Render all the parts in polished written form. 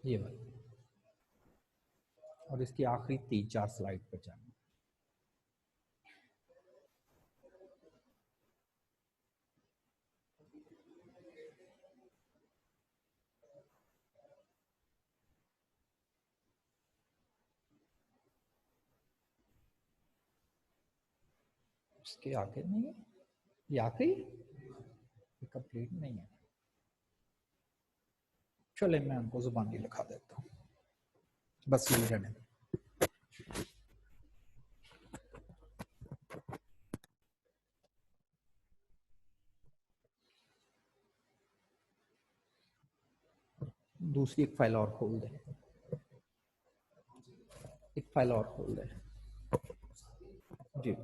ये वाला, और इसकी आखिरी 3-4 स्लाइड पर जाना। इसके आगे नहीं है, ये आखिरी कंप्लीट नहीं है। चले मैं हमको जुबानी लिखा देता हूँ, बस ये रहने। दूसरी एक फाइल और खोल दे, एक फाइल और खोल दे जी।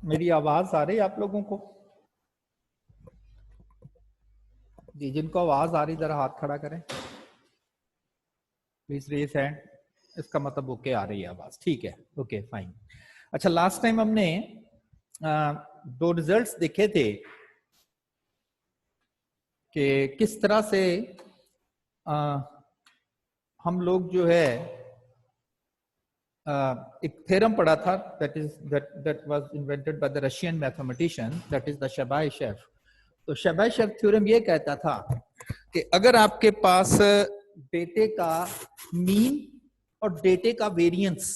मेरी आवाज आ रही है आप लोगों को? जी, जिनको आवाज आ रही जरा हाथ खड़ा करें प्लीज, रेज हैंड। इसका मतलब ओके आ रही है आवाज, ठीक है, ओके फाइन। अच्छा, लास्ट टाइम हमने दो रिजल्ट्स देखे थे कि किस तरह से हम लोग जो है एक थ्योरम पढ़ा था, that was invented by the Russian mathematician, that is the Chebyshev। तो शेबाशेव थ्योरम ये कहता था कि अगर आपके पास डेटे का मीन और डेटे का वेरिएंस,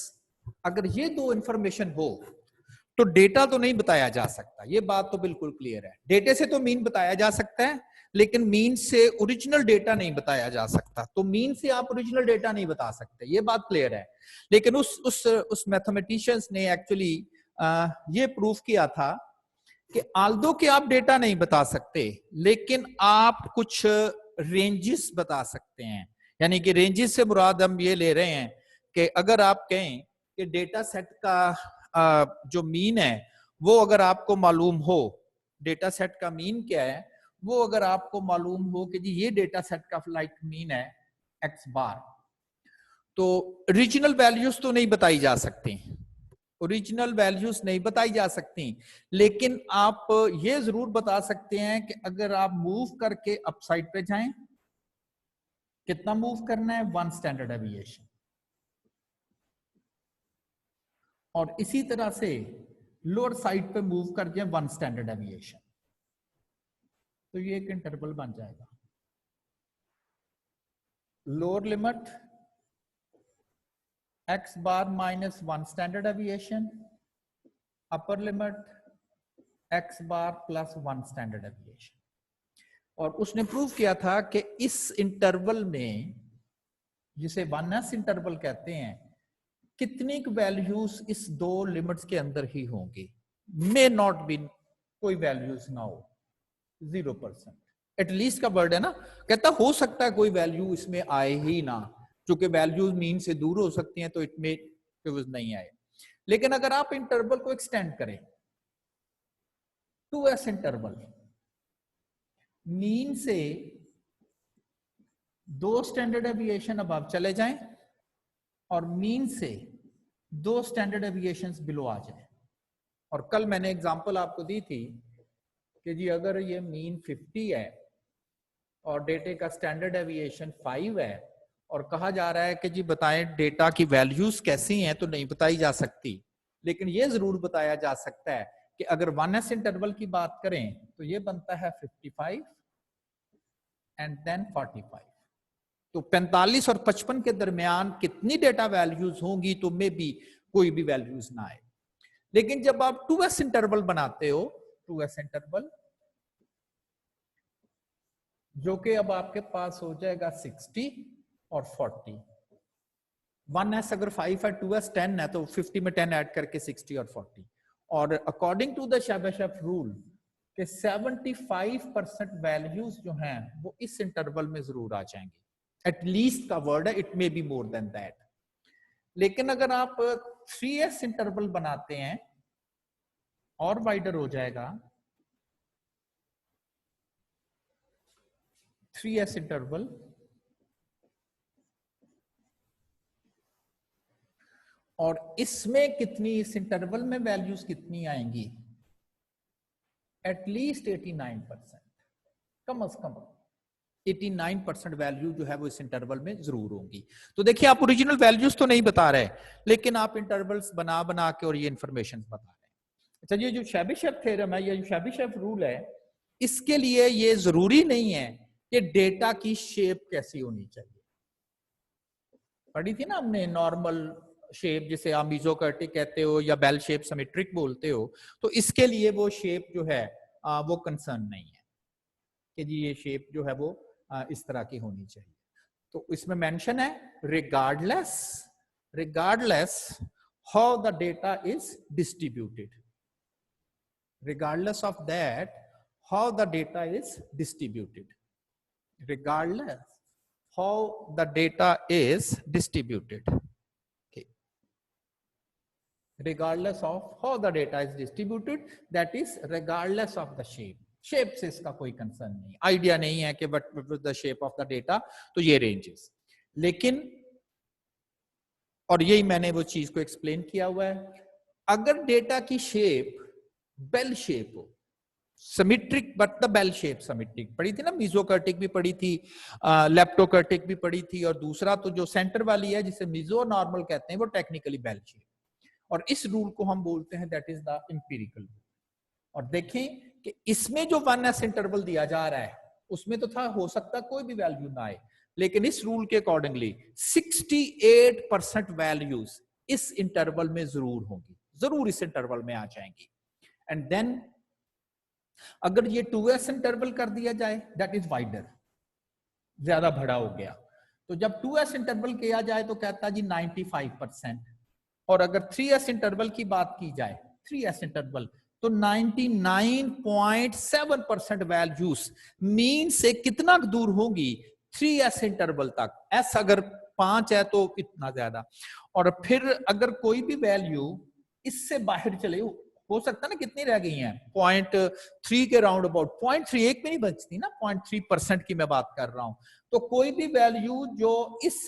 अगर ये दो इंफॉर्मेशन हो तो डेटा तो नहीं बताया जा सकता। ये बात तो बिल्कुल क्लियर है। डेटे से तो मीन बताया जा सकता है, लेकिन मीन से ओरिजिनल डेटा नहीं बताया जा सकता। तो मीन से आप ओरिजिनल डेटा नहीं बता सकते, ये बात क्लियर है। लेकिन उस मैथमेटिशियंस ने एक्चुअली ये प्रूफ किया था कि आल्दो के आप डेटा नहीं बता सकते, लेकिन आप कुछ रेंजेस बता सकते हैं। यानी कि रेंजेस से मुराद हम ये ले रहे हैं कि अगर आप कहें कि डेटा सेट का जो मीन है वो अगर आपको मालूम हो, डेटा सेट का मीन क्या है वो अगर आपको मालूम हो कि जी ये डेटा सेट का लाइक मीन है एक्स बार, तो ओरिजिनल वैल्यूज तो नहीं बताई जा सकती, ओरिजिनल वैल्यूज नहीं बताई जा सकती, लेकिन आप ये जरूर बता सकते हैं कि अगर आप मूव करके अपसाइड पे जाएं, कितना मूव करना है, 1 स्टैंडर्ड डेविएशन, और इसी तरह से लोअर साइड पे मूव कर जाए 1 स्टैंडर्ड डेविएशन, तो ये एक इंटरवल बन जाएगा। Lower limit x bar minus 1 standard deviation, upper limit x bar plus 1 standard deviation. और उसने प्रूव किया था कि इस इंटरवल में, जिसे 1s इंटरवल कहते हैं, कितनी वैल्यूज इस दो लिमिट्स के अंदर ही होंगी। मे नॉट बी, कोई वैल्यूज ना हो, 0%। एटलीस्ट का वर्ड है ना, कहता हो सकता है कोई वैल्यू इसमें आए ही ना, क्योंकि वैल्यूज मीन से दूर हो सकती हैं, तो इट में नहीं आए। लेकिन अगर आप इंटरवल को एक्सटेंड करें, 2s इंटरवल, मीन से 2 स्टैंडर्ड डेविएशन अब चले जाएं और मीन से 2 स्टैंडर्ड डेविएशंस बिलो आ जाए। और कल मैंने एग्जांपल आपको दी थी कि जी अगर ये मीन 50 है और डेटे का स्टैंडर्ड डेविएशन 5 है और कहा जा रहा है कि जी बताएं डेटा की वैल्यूज कैसी हैं, तो नहीं बताई जा सकती, लेकिन ये जरूर बताया जा सकता है कि अगर 1s इंटरवल की बात करें तो ये बनता है 55 एंड देन 45। तो 45 और 55 के दरमियान कितनी डेटा वैल्यूज होंगी तो मे बी कोई भी वैल्यूज ना आए। लेकिन जब आप 2s इंटरवल बनाते हो, 2s इंटरवल जो कि अब आपके पास हो जाएगा 60 और 40, 1s अगर 5 है, 2s 10 है, तो 50 में 10 ऐड करके 60 और 40। और अकॉर्डिंग टू द शेबेशेफ रूल के 75% वैल्यूज जो हैं वो इस इंटरवल में जरूर आ जाएंगे। एटलीस्ट का वर्ड है, it may be more than that. लेकिन अगर आप 3s इंटरवल बनाते हैं और वाइडर हो जाएगा, 3s इंटरवल, और इसमें कितनी, इस इंटरवल में वैल्यूज कितनी आएंगी, एटलीस्ट 89%, कम से कम 89% वैल्यू जो है वो इस इंटरवल में जरूर होंगी। तो देखिए आप ओरिजिनल वैल्यूज तो नहीं बता रहे, लेकिन आप इंटरवल्स बना बना के और ये इंफॉर्मेशन बता रहे हैं। अच्छा, ये जो शेबेशेफ थ्योरम है, ये जो शेबेशेफ रूल है, इसके लिए ये जरूरी नहीं है कि डेटा की शेप कैसी होनी चाहिए। पढ़ी थी ना हमने नॉर्मल शेप, जिसे आप मीजोकर्टिक कहते हो या बेल शेप सिमेट्रिक बोलते हो, तो इसके लिए वो शेप जो है वो कंसर्न नहीं है कि जी ये शेप जो है वो इस तरह की होनी चाहिए। तो इसमें मेंशन है regardless how the data is distributed, regardless of that how the data is distributed, regardless how the data is distributed, okay, regardless of how the data is distributed, that is regardless of the shape, shape से इसका कोई concern नहीं, idea नहीं है कि but the shape of the data, तो ये ranges. लेकिन और यही मैंने वो चीज को एक्सप्लेन किया हुआ है, अगर डेटा की शेप बेल शेप हो, symmetric but the bell shape symmetric, पढ़ी थी ना, मीजोकर्टिक भी पढ़ी थी, लेप्टोकर्टिक भी पढ़ी थी, और दूसरा तो जो सेंटर वाली है जिसे मीजो नॉर्मल कहते हैं वो टेक्निकली बेल शेप, और इस रूल को हम बोलते हैं that is the empirical rule. और देखें कि इसमें जो 1s इंटरवल दिया जा रहा है उसमें तो था, हो सकता कोई भी वैल्यू ना आए, लेकिन इस रूल के अकॉर्डिंगली 68% वैल्यूज इस इंटरवल में जरूर होंगी, जरूर इस इंटरवल में आ जाएंगी। एंड देन अगर ये 2s इंटरवल कर दिया जाए, दैट इज वाइडर, ज्यादा बड़ा हो गया, तो जब 2s इंटरवल किया जाए तो कहता है जी 95%, और अगर 3s इंटरवल की बात की जाए, 3s इंटरवल, तो 99.7% वैल्यूज मीन से कितना दूर होगी, 3s इंटरवल तक। s अगर 5 है तो इतना ज्यादा, और फिर अगर कोई भी वैल्यू इससे बाहर चले, हो सकता ना कितनी रह गई हैं, 0.3 के राउंड अबाउट, 0.3 एक में नहीं बचती ना, 0.3% की मैं बात कर रहा हूं। तो कोई भी वैल्यू जो इस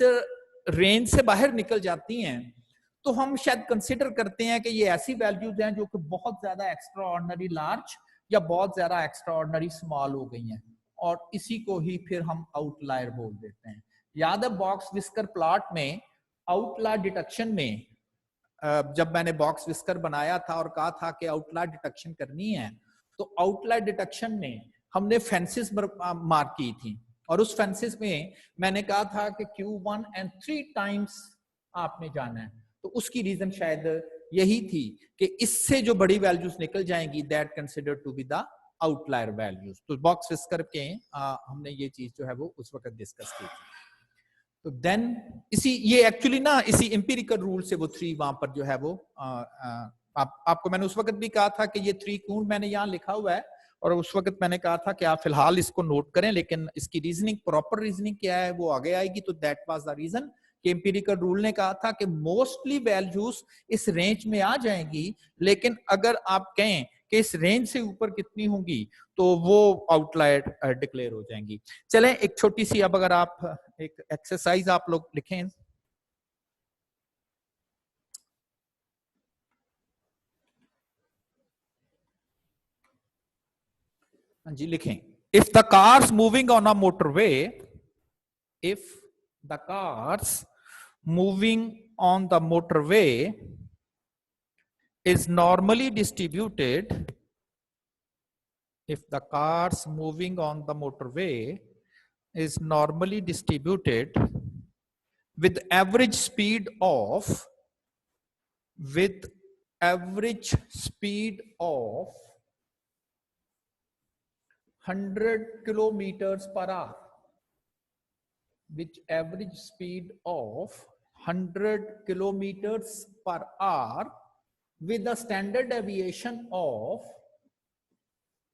रेंज से बाहर निकल जाती हैं तो हम शायद कंसिडर करते हैं कि ये ऐसी वैल्यूज हैं जो कि बहुत ज्यादा एक्स्ट्रा ऑर्डिनरी लार्ज या बहुत ज्यादा एक्स्ट्रा ऑर्डिनरी स्मॉल हो गई हैं, और इसी को ही फिर हम आउटलायर बोल देते हैं। याद है बॉक्स विस्कर प्लॉट में आउटलायर डिटेक्शन में, जब मैंने बॉक्स विस्कर बनाया था और कहा था कि आउटलायर डिटेक्शन करनी है, तो आउटलायर डिटेक्शन में हमने फेंसेस मार्क की थी, और उस फेंसेस में मैंने कहा था कि Q1 and 3 टाइम्स आपने जाना है। तो उसकी रीजन शायद यही थी कि इससे जो बड़ी वैल्यूज निकल जाएंगी that considered to be the outlier values. तो बॉक्स विस्कर के हमने ये चीज जो है वो उस वक्त डिस्कस की थी। तो देन ये एक्चुअली ना इसी एम्पिरिकल रूल से वो 3 वहां पर जो है वो आपको मैंने उस वक्त भी कहा था कि ये 3 क्यों मैंने यहाँ लिखा हुआ है, और उस वक्त मैंने कहा था कि आप फिलहाल इसको नोट करें, लेकिन इसकी रीजनिंग, प्रॉपर रीजनिंग क्या है वो आगे आएगी। तो दैट वाज द रीजन कि एम्पिरिकल रूल ने कहा था कि मोस्टली वैल्यूज इस रेंज में आ जाएंगी, लेकिन अगर आप कहें कि इस रेंज से ऊपर कितनी होंगी तो वो आउटलायर डिक्लेयर हो जाएंगी। चलें एक छोटी सी, अब अगर आप एक एक्सरसाइज आप लोग लिखें, जी लिखें, if the cars moving on a motorway, if the cars moving on the motorway is normally distributed, if the cars moving on the motorway is normally distributed with average speed of 100 kilometers per hour, which average speed of 100 kilometers per hour with a standard deviation of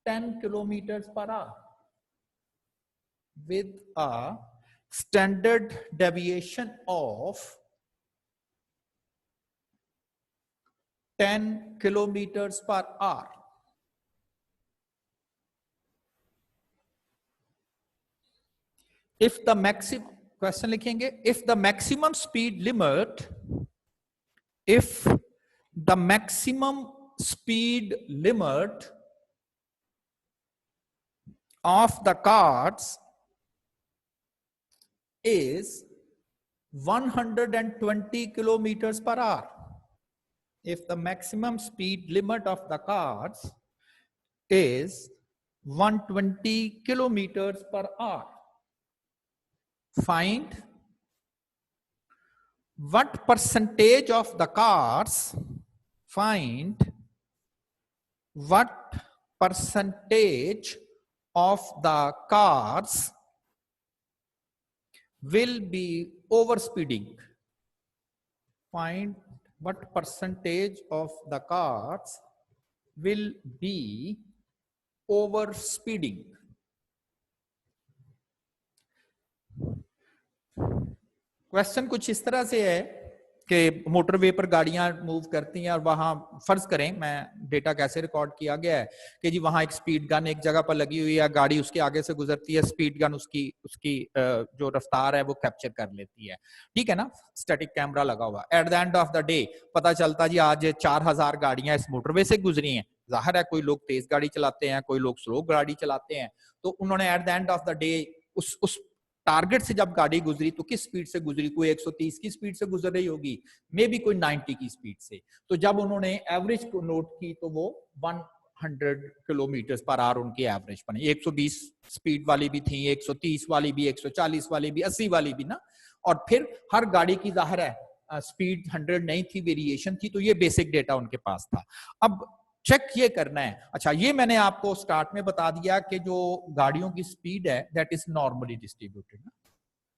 10 kilometers per hour, with a standard deviation of 10 kilometers per hour. If the maximum, question लिखेंगे, if the maximum speed limit, if the maximum speed limit of the cars is 120 kilometers per hour, if the maximum speed limit of the cars is 120 kilometers per hour, find what percentage of the cars, find what percentage of the cars will be overspeeding. Find what percentage of the cars will be overspeeding. Question कुछ इस तरह से है कि motorway पर गाड़ियां move करती हैं और वहां फर्ज करें, मैं डेटा कैसे रिकॉर्ड किया गया है कि जी वहां एक स्पीड गन एक जगह पर लगी हुई है, गाड़ी उसके आगे से गुजरती है, स्पीड गन उसकी जो रफ्तार है वो कैप्चर कर लेती है, ठीक है ना, स्टैटिक कैमरा लगा हुआ। At the end of the day पता चलता जी आज 4000 गाड़ियां इस मोटरवे से गुजरी हैं। जाहिर है कोई लोग तेज गाड़ी चलाते हैं, कोई लोग स्लो गाड़ी चलाते हैं, तो उन्होंने at the end of the day उस टारगेट से जब गाड़ी गुजरी तो किस स्पीड से गुजरी, कोई 130 की स्पीड से गुजर रही होगी, मे बी कोई 90 की स्पीड से। तो जब उन्होंने एवरेज को नोट की तो वो 100 किलोमीटर पर आवर उनकी एवरेज बनी। 120 स्पीड वाली भी थी, 130 वाली भी, 140 वाली भी, 80 वाली भी ना, और फिर हर गाड़ी की जाहिर है स्पीड 100 नहीं थी, वेरिएशन थी, तो ये बेसिक डेटा उनके पास था। अब चेक ये करना है, अच्छा ये मैंने आपको स्टार्ट में बता दिया कि जो गाड़ियों की स्पीड है दैट इज नॉर्मली डिस्ट्रीब्यूटेड,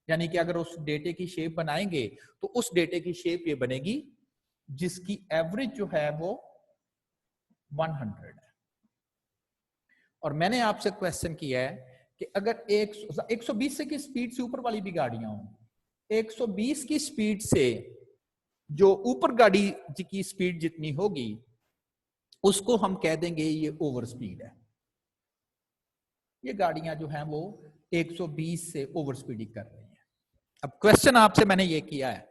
यानी कि अगर उस डेटे की शेप बनाएंगे तो उस डेटे की शेप ये बनेगी जिसकी एवरेज जो है वो 100 है। और मैंने आपसे क्वेश्चन किया है कि अगर 120 से की स्पीड से ऊपर वाली भी गाड़ियां हों, 120 की स्पीड से जो ऊपर गाड़ी की स्पीड जितनी होगी उसको हम कह देंगे ये ओवर स्पीड है। ये गाड़ियां जो हैं वो 120 से ओवर स्पीडिंग कर रही हैं। अब क्वेश्चन आपसे मैंने ये किया है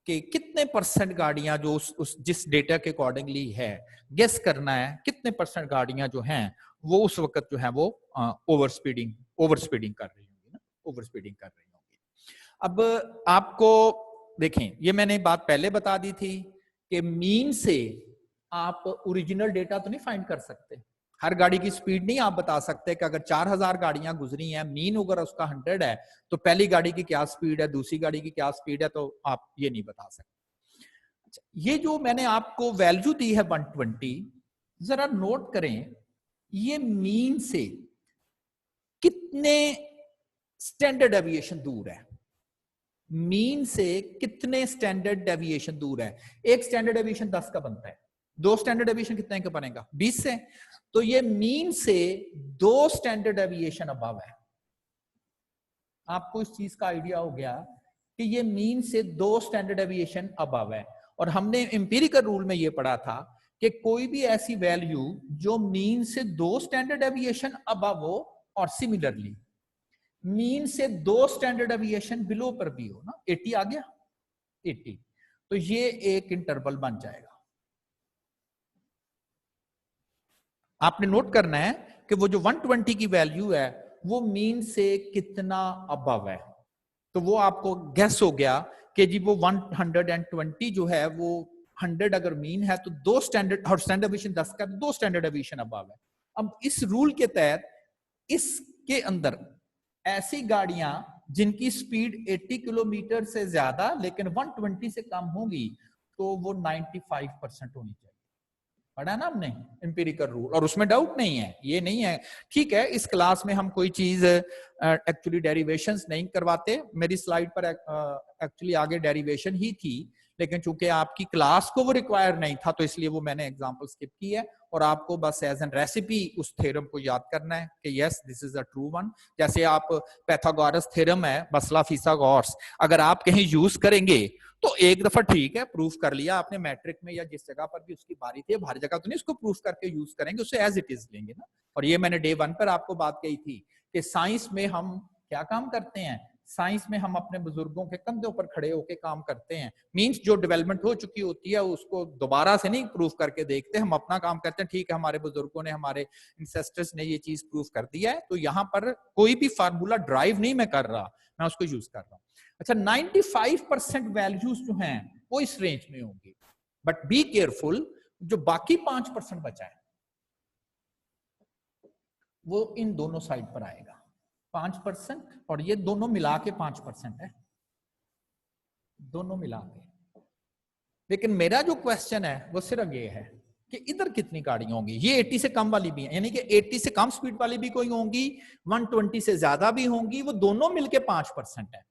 कि कितने परसेंट गाड़ियां जो उस जिस डेटा के अकॉर्डिंगली है, गेस करना है कितने परसेंट गाड़ियां जो हैं वो उस वक्त जो है वो ओवर स्पीडिंग कर रही होंगी ना, ओवर स्पीडिंग कर रही होंगी। अब आपको देखें, ये मैंने बात पहले बता दी थी कि मीन से आप ओरिजिनल डेटा तो नहीं फाइंड कर सकते, हर गाड़ी की स्पीड नहीं आप बता सकते कि अगर 4000 गाड़ियां गुजरी हैं, मीन अगर उसका 100 है तो पहली गाड़ी की क्या स्पीड है, दूसरी गाड़ी की क्या स्पीड है, तो आप ये नहीं बता सकते। अच्छा, ये जो मैंने आपको वैल्यू दी है 120, जरा नोट करें ये मीन से कितने स्टैंडर्ड डेविएशन दूर है, मीन से कितने स्टैंडर्ड डेविएशन दूर है। एक स्टैंडर्ड डेविएशन 10 का बनता है, 2 स्टैंडर्ड डेविएशन कितने का बनेगा, 20 से, तो ये मीन से 2 स्टैंडर्ड डेविएशन अबव है। आपको इस चीज का आइडिया हो गया कि ये मीन से 2 स्टैंडर्ड डेविएशन अबव है। और हमने एम्पिरिकल रूल में ये पढ़ा था कि कोई भी ऐसी वैल्यू जो मीन से 2 स्टैंडर्ड डेविएशन अबव हो और सिमिलरली मीन से 2 स्टैंडर्ड डेविएशन बिलो पर भी हो ना, 80 आ गया 80, तो ये एक इंटरवल बन जाएगा। आपने नोट करना है कि वो जो 120 की वैल्यू है वो मीन से कितना अबव है, तो वो आपको गेस हो गया कि जी वो 120 जो है वो 100 अगर मीन है तो 2 स्टैंडर्ड, और स्टैंडर्ड डेविएशन 10 का, 2 स्टैंडर्ड डेविएशन अबव है। अब इस रूल के तहत इसके अंदर ऐसी गाड़ियां जिनकी स्पीड 80 किलोमीटर से ज्यादा लेकिन 120 से कम होगी तो वो 95% होनी चाहिए। पढ़ा ना हमने एम्पिरिकल रूल, और उसमें डाउट नहीं है, ये नहीं है। ठीक है, इस क्लास में हम कोई चीज एक्चुअली डेरिवेशंस नहीं करवाते। मेरी स्लाइड पर एक्चुअली आगे डेरिवेशन ही थी, लेकिन चूंकि आपकी क्लास को वो रिक्वायर नहीं था तो इसलिए वो मैंने एग्जांपल स्किप की है, और आपको बस एज एन रेसिपी उस थ्योरम को याद करना है कि yes this is a true one. जैसे आप पैथागोरस थ्योरम है, बसला फिसागोरस, अगर आप कहीं यूज करेंगे तो एक दफा ठीक है, प्रूफ कर लिया आपने मैट्रिक में या जिस जगह पर भी उसकी बारी थी, हर जगह तो नहीं उसको प्रूफ करके यूज करेंगे, उसे एज इट इज लेंगे ना। और ये मैंने डे 1 पर आपको बात कही थी कि साइंस में हम क्या काम करते हैं, साइंस में हम अपने बुजुर्गों के कंधों पर खड़े होकर काम करते हैं। मींस जो डेवलपमेंट हो चुकी होती है उसको दोबारा से नहीं प्रूफ करके देखते, हम अपना काम करते हैं। ठीक है, हमारे बुजुर्गों ने, हमारे इंसेस्टर्स ने ये चीज प्रूफ कर दिया है, तो यहाँ पर कोई भी फार्मूला ड्राइव नहीं मैं कर रहा, मैं उसको यूज कर रहा हूँ। अच्छा, 95% वैल्यूज जो हैं वो इस रेंज में होंगी, बट बी केयरफुल, जो बाकी 5% बचा है वो इन दोनों साइड पर आएगा। 5% और ये दोनों मिला के 5% है, दोनों मिला के। लेकिन मेरा जो क्वेश्चन है वो सिर्फ ये है कि इधर कितनी गाड़ियां होंगी। ये 80 से कम वाली भी है, यानी कि 80 से कम स्पीड वाली भी कोई होंगी, 120 से ज्यादा भी होंगी, वो दोनों मिलके 5% है।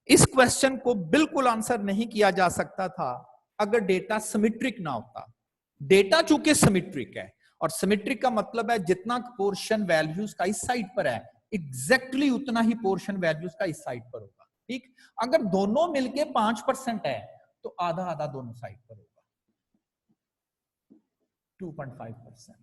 इस क्वेश्चन को बिल्कुल आंसर नहीं किया जा सकता था अगर डेटा सिमेट्रिक ना होता। डेटा चूंकि सिमेट्रिक है, और सिमेट्रिक का मतलब है जितना पोर्शन वैल्यूज का इस साइड पर है एग्जैक्टली उतना ही पोर्शन वैल्यूज का इस साइड पर होगा। ठीक, अगर दोनों मिलके 5% है तो आधा आधा दोनों साइड पर होगा, 2.5%।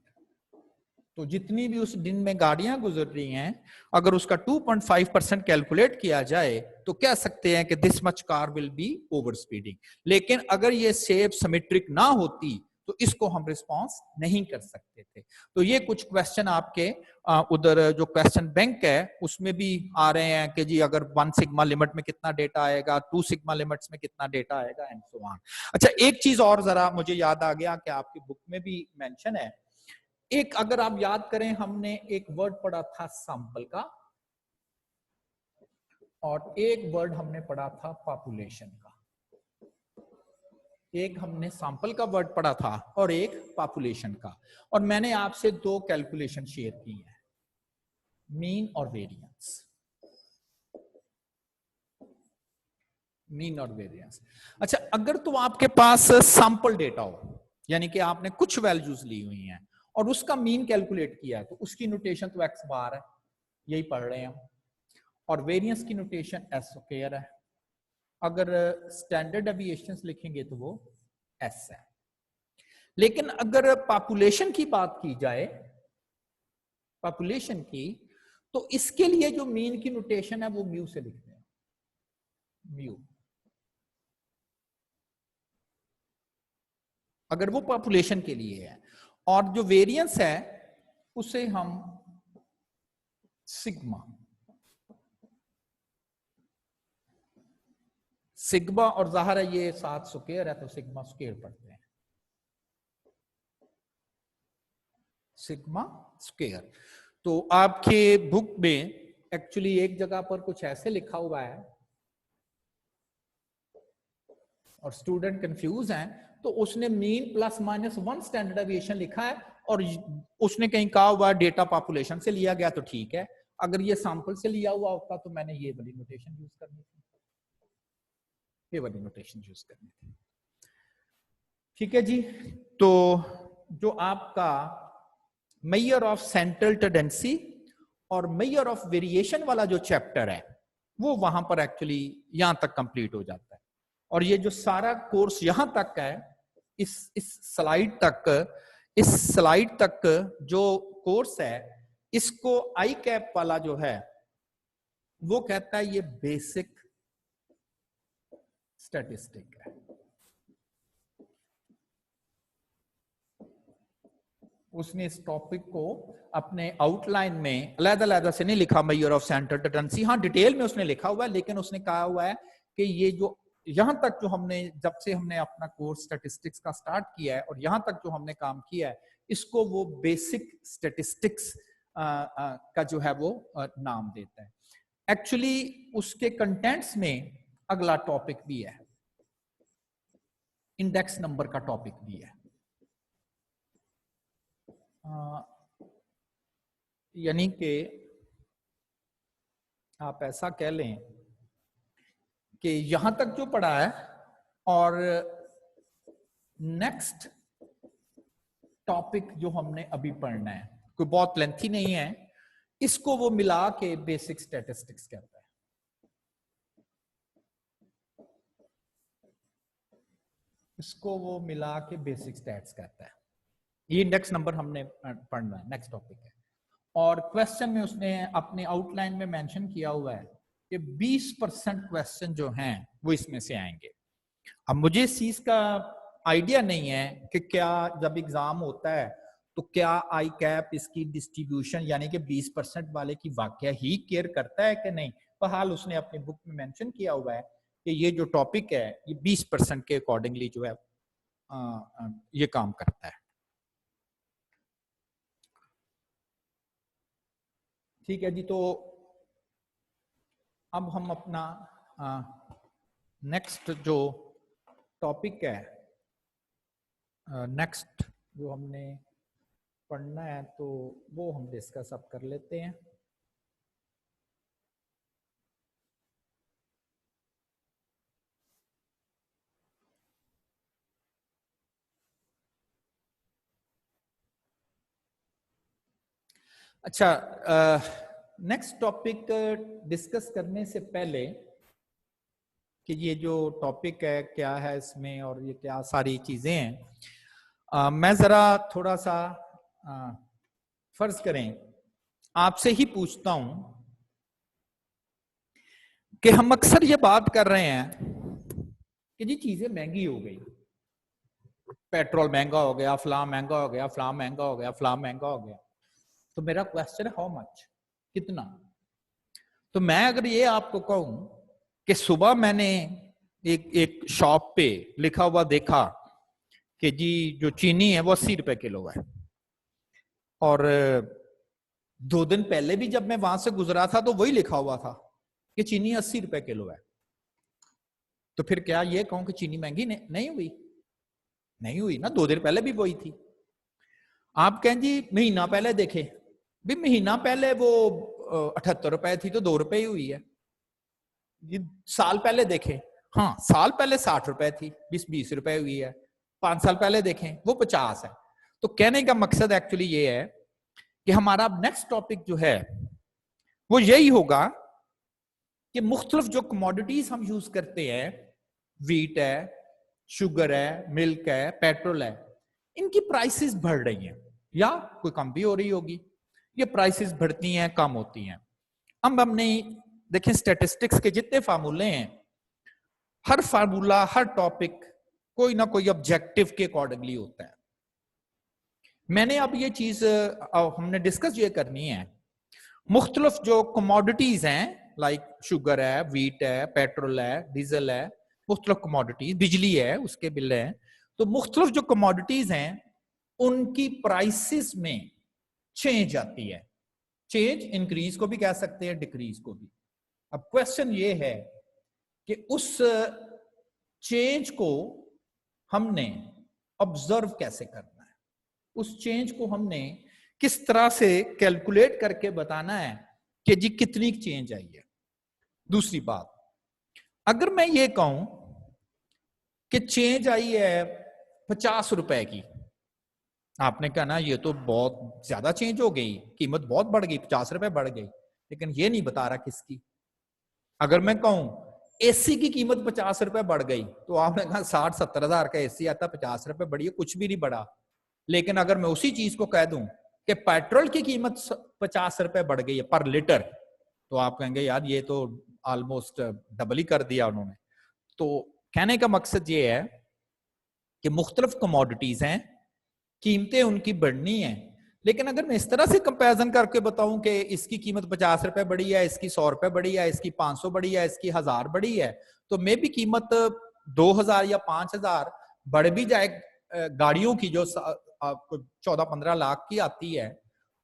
तो जितनी भी उस दिन में गाड़ियां गुजर रही हैं, अगर उसका 2.5% कैलकुलेट किया जाए तो कह सकते हैं कि this much car will be over speeding. लेकिन अगर ये शेप सिमेट्रिक ना होती तो इसको हम रिस्पॉन्स नहीं कर सकते थे। तो ये कुछ क्वेश्चन आपके उधर जो क्वेश्चन बैंक है उसमें भी आ रहे हैं कि जी अगर 1 सिग्मा लिमिट में कितना डेटा आएगा, 2 सिग्मा लिमिट्स में कितना डेटा आएगा, एंड सो ऑन। अच्छा, एक चीज और जरा मुझे याद आ गया कि आपकी बुक में भी मेंशन है, एक अगर आप याद करें हमने एक वर्ड पढ़ा था सैंपल का, और एक वर्ड हमने पढ़ा था पॉपुलेशन का। एक हमने सैंपल का वर्ड पढ़ा था और एक पॉपुलेशन का, और मैंने आपसे 2 कैलकुलेशन शेयर की है, मीन और वेरिएंस। मीन और वेरिएंस। अच्छा, अगर तो आपके पास सैंपल डेटा हो, यानी कि आपने कुछ वैल्यूज ली हुई हैं और उसका मीन कैलकुलेट किया है, तो उसकी नोटेशन तो एक्स बार है, यही पढ़ रहे हैं हम, और वेरिएंस की नोटेशन एस स्क्वायर है। अगर स्टैंडर्ड डेविएशंस लिखेंगे तो वो एस है। लेकिन अगर पॉपुलेशन की बात की जाए, पॉपुलेशन की, तो इसके लिए जो मीन की नोटेशन है वो म्यू से लिखते हैं, म्यू। अगर वो पॉपुलेशन के लिए है, और जो वेरिएंस है उसे हम सिग्मा, सिग्मा, और जाहिर है ये 7 स्क्वायर है तो सिग्मा स्क्वायर पढ़ते हैं, सिग्मा स्क्वायर। तो आपके बुक में एक्चुअली एक जगह पर कुछ ऐसे लिखा हुआ है और स्टूडेंट कंफ्यूज हैं, तो उसने mean plus minus 1 standard deviation लिखा है, और उसने कहीं कहा हुआ डेटा पॉपुलेशन से लिया गया, तो ठीक है। अगर ये सैंपल से लिया हुआ होता तो मैंने ये वाली नोटेशन यूज करनी थी, ये वाली नोटेशन यूज करनी थी। ठीक है जी। तो जो आपका मेजर ऑफ सेंट्रल टेंडेंसी और मेजर ऑफ वेरिएशन वाला जो चैप्टर है वो वहां पर एक्चुअली यहां तक कंप्लीट हो जाता है। और ये जो सारा कोर्स यहां तक है, इस स्लाइड तक जो कोर्स है, इसको आई कैप वाला जो है वो कहता है ये बेसिक स्टैटिस्टिक है। उसने इस टॉपिक को अपने आउटलाइन में अलग-अलग से नहीं लिखा, मेजर ऑफ सेंट्रल टेंडेंसी, हाँ डिटेल में उसने लिखा हुआ है, लेकिन उसने कहा हुआ है कि ये जो यहां तक जो हमने, जब से हमने अपना कोर्स स्टैटिस्टिक्स का स्टार्ट किया है और यहां तक जो हमने काम किया है, इसको वो बेसिक स्टैटिस्टिक्स का जो है वो नाम देता है। एक्चुअली उसके कंटेंट्स में अगला टॉपिक भी है, इंडेक्स नंबर का टॉपिक भी है। यानी कि आप ऐसा कह लें कि यहां तक जो पढ़ा है और नेक्स्ट टॉपिक जो हमने अभी पढ़ना है, कोई बहुत लेंथी नहीं है, इसको वो मिला के बेसिक स्टैटिस्टिक्स कहता है। इसको वो मिला के बेसिक स्टैट्स कहता है। ये इंडेक्स नंबर हमने पढ़ना है, नेक्स्ट टॉपिक है। और क्वेश्चन में उसने अपने आउटलाइन में मेंशन किया हुआ है कि 20% क्वेश्चन जो हैं वो इसमें से आएंगे। अब मुझे इस चीज का आइडिया नहीं है कि क्या जब एग्जाम होता है तो क्या आई कैप इसकी डिस्ट्रीब्यूशन यानी कि 20% वाले की वाकया ही केयर करता है कि नहीं। बहरहाल उसने अपनी बुक में मेंशन किया हुआ है कि ये जो टॉपिक है ये 20% के अकॉर्डिंगली जो है ये काम करता है। ठीक है जी, तो अब हम अपना नेक्स्ट जो टॉपिक है, नेक्स्ट जो हमने पढ़ना है तो वो हम डिस्कस अब कर लेते हैं। अच्छा, नेक्स्ट टॉपिक डिस्कस करने से पहले कि ये जो टॉपिक है क्या है इसमें और ये क्या सारी चीजें हैं, मैं जरा थोड़ा सा फर्ज करें आपसे ही पूछता हूं कि हम अक्सर ये बात कर रहे हैं कि जी चीजें महंगी हो गई, पेट्रोल महंगा हो गया, फलां महंगा हो गया, फलां महंगा हो गया, फलां महंगा हो गया। तो मेरा क्वेश्चन है हाउ मच, कितना। तो मैं अगर ये आपको कहूं कि सुबह मैंने एक शॉप पे लिखा हुआ देखा कि जी जो चीनी है वो 80 रुपए किलो है, और 2 दिन पहले भी जब मैं वहां से गुजरा था तो वही लिखा हुआ था कि चीनी 80 रुपए किलो है, तो फिर क्या ये कहूं कि चीनी महंगी नहीं हुई? नहीं हुई ना, 2 दिन पहले भी वही थी। आप कहें जी महीना पहले देखे, भी महीना पहले वो 78 रुपए थी तो 2 रुपए ही हुई है। ये साल पहले देखें, हाँ साल पहले 60 रुपए थी, 20 रुपए हुई है। 5 साल पहले देखें वो 50 है। तो कहने का मकसद एक्चुअली ये है कि हमारा नेक्स्ट टॉपिक जो है वो यही होगा कि मुख्तलिफ जो कमोडिटीज हम यूज करते हैं, व्हीट है, शुगर है, मिल्क है, पेट्रोल है, इनकी प्राइसेस बढ़ रही हैं या कोई कम भी हो रही होगी। ये प्राइसेस बढ़ती हैं, कम होती हैं। अब हमने देखें स्टैटिस्टिक्स के जितने फार्मूले हैं, हर फार्मूला हर टॉपिक कोई ना कोई ऑब्जेक्टिव के अकॉर्डिंगली होता है। मैंने अब ये चीज हमने डिस्कस ये करनी है, मुख्तलिफ जो कमोडिटीज हैं लाइक शुगर है, व्हीट है, पेट्रोल है, डीजल है, मुख्तलिफ कमोडिटीज, बिजली है उसके बिल है, तो मुख्तलिफ जो कमोडिटीज हैं उनकी प्राइसेस में चेंज आती है। चेंज इंक्रीज को भी कह सकते हैं, डिक्रीज को भी। अब क्वेश्चन ये है कि उस चेंज को हमने ऑब्जर्व कैसे करना है, उस चेंज को हमने किस तरह से कैलकुलेट करके बताना है कि जी कितनी चेंज आई है। दूसरी बात, अगर मैं ये कहूं कि चेंज आई है 50 रुपए की, आपने कहा ना ये तो बहुत ज्यादा चेंज हो गई, कीमत बहुत बढ़ गई, 50 रुपए बढ़ गई, लेकिन ये नहीं बता रहा किसकी। अगर मैं कहूं एसी की कीमत 50 रुपए बढ़ गई, तो आपने कहा 60-70 हजार का एसी आता, 50 रुपए बढ़ी है, कुछ भी नहीं बढ़ा। लेकिन अगर मैं उसी चीज को कह दूं कि पेट्रोल की कीमत 50 रुपए बढ़ गई है पर लीटर, तो आप कहेंगे यार ये तो ऑलमोस्ट डबल ही कर दिया उन्होंने। तो कहने का मकसद ये है कि मुख्तलिफ कमोडिटीज हैं, कीमतें उनकी बढ़नी है, लेकिन अगर मैं इस तरह से कंपैरिजन करके बताऊं कि इसकी कीमत 50 रुपए बढ़ी है, इसकी 100 रुपए बढ़ी है, इसकी 500 बढ़ी है, इसकी 1000 बढ़ी है, तो मे भी कीमत 2000 या 5000 बढ़ भी जाए गाड़ियों की जो 14-15 लाख की आती है,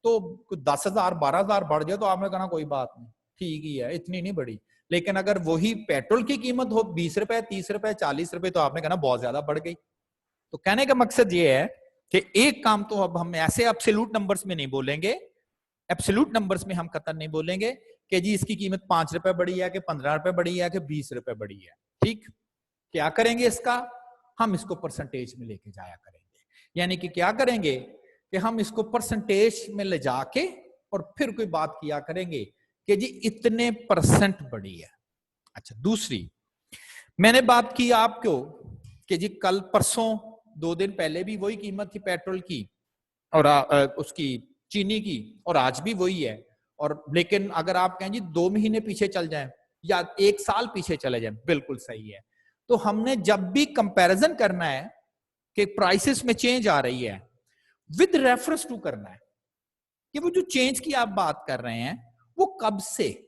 तो 10,000 12,000 बढ़ जाए तो आपने कहना कोई बात नहीं, ठीक ही है, इतनी नहीं बढ़ी। लेकिन अगर वही पेट्रोल की कीमत हो 20 रुपए 30 रुपए 40 रुपए तो आपने कहना बहुत ज्यादा बढ़ गई। तो कहने का मकसद ये है कि एक काम तो अब हम ऐसे एब्सोल्यूट नंबर्स में नहीं बोलेंगे, एब्सोल्यूट नंबर्स में हम कतई नहीं बोलेंगे कि जी इसकी कीमत 5 रुपए बढ़ी है कि 15 रुपए बढ़ी है कि 20 रुपए बढ़ी है। ठीक, क्या करेंगे इसका, हम इसको परसेंटेज में लेके जाया करेंगे। यानी कि क्या करेंगे कि हम इसको परसेंटेज में ले जाके और फिर कोई बात किया करेंगे कि जी इतने परसेंट बढ़ी है। अच्छा, दूसरी मैंने बात की आपको कि जी कल परसों 2 दिन पहले भी वही कीमत थी पेट्रोल की और उसकी चीनी की, और आज भी वही है। और लेकिन अगर आप कहें जी 2 महीने पीछे चल जाएं या 1 साल पीछे चले जाएं, बिल्कुल सही है। तो हमने जब भी कंपैरिजन करना है कि प्राइसेस में चेंज आ रही है, विद रेफरेंस टू करना है कि वो जो चेंज की आप बात कर रहे हैं वो कब से,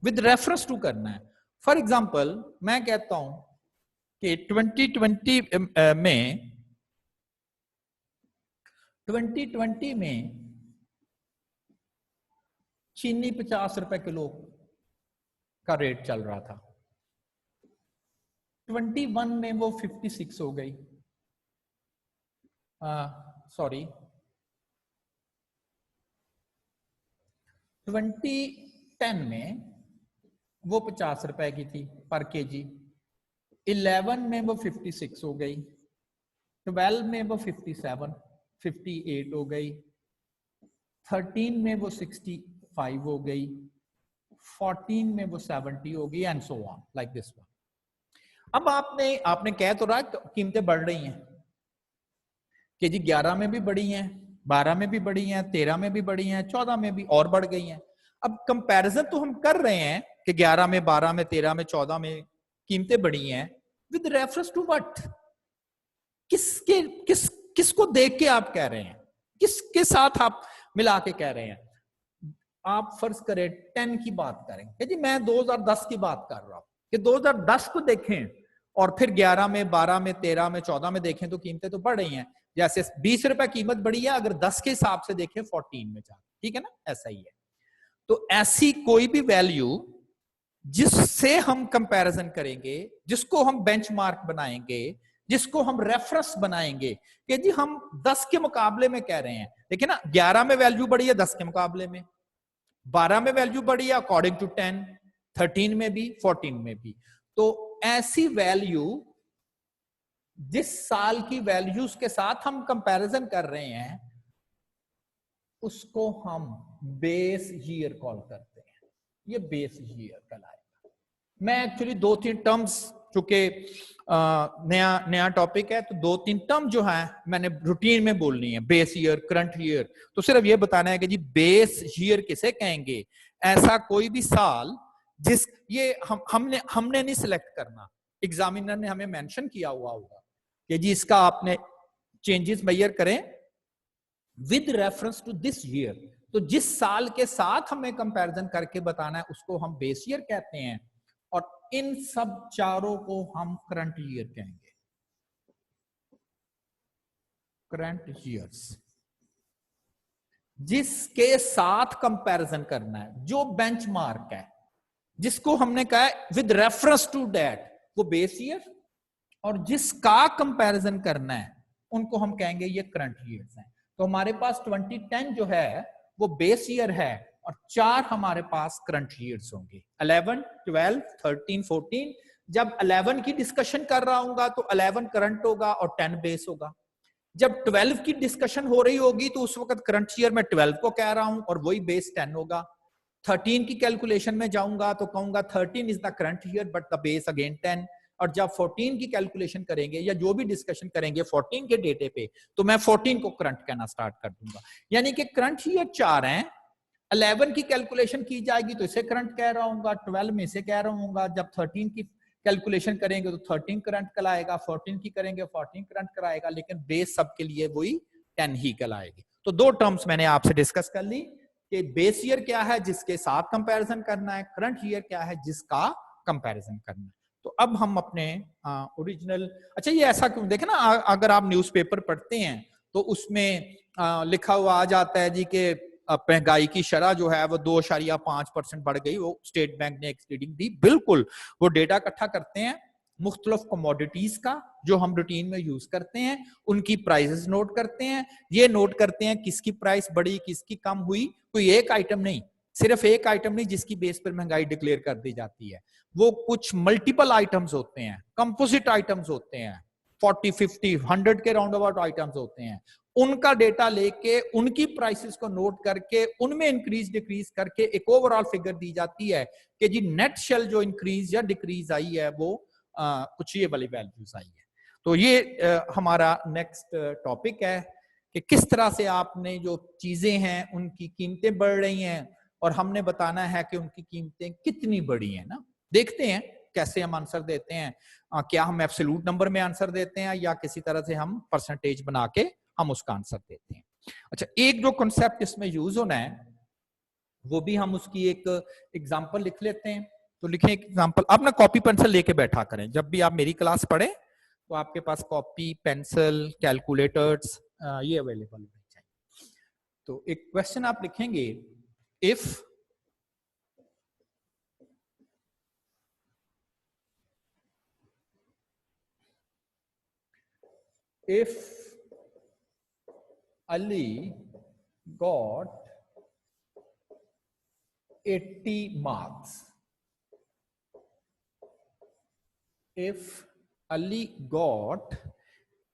विद रेफरेंस टू करना है। फॉर एग्जाम्पल मैं कहता हूं कि 2020 में चीनी 50 रुपए किलो का रेट चल रहा था, 21 में वो 56 हो गई, सॉरी 2010 में वो 50 रुपए की थी पर केजी, 11 में वो 56 हो गई, 12 में वो 58 हो गई, 13 में वो 65 हो गई, 14 में वो 70 हो गई, and so on like this one. अब आपने कह तो रहा कीमतें बढ़ रही हैं कि जी 11 में भी बढ़ी हैं, 12 में भी बढ़ी हैं, 13 में भी बढ़ी हैं, 14 में भी और बढ़ गई हैं। अब कंपैरिजन तो हम कर रहे हैं कि 11 में, 12 में, 13 में, 14 में कीमतें बढ़ी हैं, विद रेफरेंस टू व्हाट, किसको देख के आप कह रहे हैं, किसके साथ आप मिला के कह रहे हैं। आप फर्ज करें 10 की बात करें कि जी मैं 2010 की बात कर रहा हूं कि 2010 को देखें और फिर 11 में, 12 में, 13 में, 14 में देखें तो कीमतें तो बढ़ रही हैं। जैसे 20 रुपए कीमत बढ़ी है, अगर 10 के हिसाब से देखें 14 में जा, ठीक है ना, ऐसा ही है। तो ऐसी कोई भी वैल्यू जिससे हम कंपैरिजन करेंगे, जिसको हम बेंचमार्क बनाएंगे, जिसको हम रेफरेंस बनाएंगे कि जी हम 10 के मुकाबले में कह रहे हैं, देखिए ना 11 में वैल्यू बढ़ी है 10 के मुकाबले में, 12 में वैल्यू बढ़ी है अकॉर्डिंग टू 10, 13 में भी, 14 में भी। तो ऐसी वैल्यू जिस साल की वैल्यूज के साथ हम कंपैरिजन कर रहे हैं उसको हम बेस ईयर कॉल करते हैं। ये बेस ईयर कहलाएगा। मैं एक्चुअली 2-3 टर्म्स, चूंकि नया टॉपिक है तो 2-3 टर्म जो है मैंने रूटीन में बोलनी है, बेस ईयर, करंट ईयर। तो सिर्फ ये बताना है कि जी बेस ईयर किसे कहेंगे, ऐसा कोई भी साल जिस, ये हमने नहीं सिलेक्ट करना, एग्जामिनर ने हमें मेंशन किया हुआ होगा कि जी इसका आपने चेंजेस मेजर करें with reference to this year. तो जिस साल के साथ हमें कंपैरिजन करके बताना है उसको हम बेस ईयर कहते हैं, और इन सब चारों को हम करंट ईयर कहेंगे, करंट ईयर्स। जिसके साथ कंपैरिजन करना है, जो बेंचमार्क है, जिसको हमने कहा है विद रेफरेंस टू दैट, वो बेस ईयर, और जिसका कंपैरिजन करना है उनको हम कहेंगे ये करंट ईयर्स हैं। तो हमारे पास 2010 जो है वो बेस ईयर है और 4 हमारे पास करंट ईयर्स होंगे, 11, 12, 13, 14। जब 11 की डिस्कशन कर रहा हूंगा तो 11 करंट होगा और 10 बेस होगा। जब 12 की डिस्कशन हो रही होगी तो उस वक्त करंट ईयर में 12 को कह रहा हूं और वही बेस 10 होगा। 13 की कैलकुलेशन में जाऊंगा तो कहूंगा 13 is the current year but the base again 10। और जब 14 की कैलकुलेशन करेंगे या जो भी डिस्कशन करेंगे 14 के डेटे पे, तो मैं 14 को करंट कहना स्टार्ट कर दूंगा। यानी कि करंट ईयर 4 हैं। 11 की कैलकुलेशन की जाएगी तो इसे करंट कह रहा हूँ, 12 में इसे कह रहा हूँ। जब 13 की कैलकुलेशन करेंगे तो 13 करंट कहलाएगा, 14 की करेंगे 14 करंट कराएगा, लेकिन बेस सबके लिए वही 10 ही कहलाएगी। तो 2 टर्म्स मैंने आपसे डिस्कस कर ली कि बेस ईयर क्या है जिसके साथ कंपैरिजन करना है, करंट ईयर क्या है जिसका कंपैरिजन करना है। तो अब हम अपने ओरिजिनल, अच्छा ये ऐसा क्यों, देखे ना अगर आप न्यूज़पेपर पढ़ते हैं तो उसमें लिखा हुआ आ जाता है जी कि महंगाई की शरह जो है वो 2.5% बढ़ गई, वो स्टेट बैंक ने एक रीडिंग दी। बिल्कुल वो डेटा इकट्ठा करते हैं मुख्तलिफ कमोडिटीज का जो हम रूटीन में यूज करते हैं, उनकी प्राइसेस नोट करते हैं, ये नोट करते हैं किसकी प्राइस बढ़ी किसकी कम हुई। कोई एक आइटम नहीं, सिर्फ एक आइटम नहीं जिसकी बेस पर महंगाई डिक्लेयर कर दी जाती है, वो कुछ मल्टीपल आइटम्स होते हैं, कंपोजिट आइटम्स होते हैं, 40, 50, 100 के राउंड अबाउट आइटम्स होते हैं। उनका डेटा लेके उनकी प्राइसेस को नोट करके उनमें इंक्रीज डिक्रीज करके एक ओवरऑल फिगर दी जाती है कि जी नेट शेल जो इंक्रीज या डिक्रीज आई है वो कुछ ये वाली वैल्यूज आई है। तो ये हमारा नेक्स्ट टॉपिक है कि किस तरह से आपने जो चीजें हैं उनकी कीमतें बढ़ रही हैं और हमने बताना है कि उनकी कीमतें कितनी बढ़ी हैं ना। देखते हैं कैसे हम आंसर देते हैं, क्या हम एब्सोल्यूट नंबर में आंसर देते हैं या किसी तरह से हम परसेंटेज बना के हम उसका आंसर देते हैं। अच्छा, एक जो कॉन्सेप्ट इसमें यूज होना है वो भी हम उसकी एक एग्जांपल लिख लेते हैं। तो लिखें एक एग्जांपल, आप ना कॉपी पेंसिल लेके बैठा करें जब भी आप मेरी क्लास पढ़े, तो आपके पास कॉपी पेंसिल कैलकुलेटर्स ये अवेलेबल होने चाहिए। तो एक क्वेश्चन आप लिखेंगे, if Ali got 80 marks, if Ali got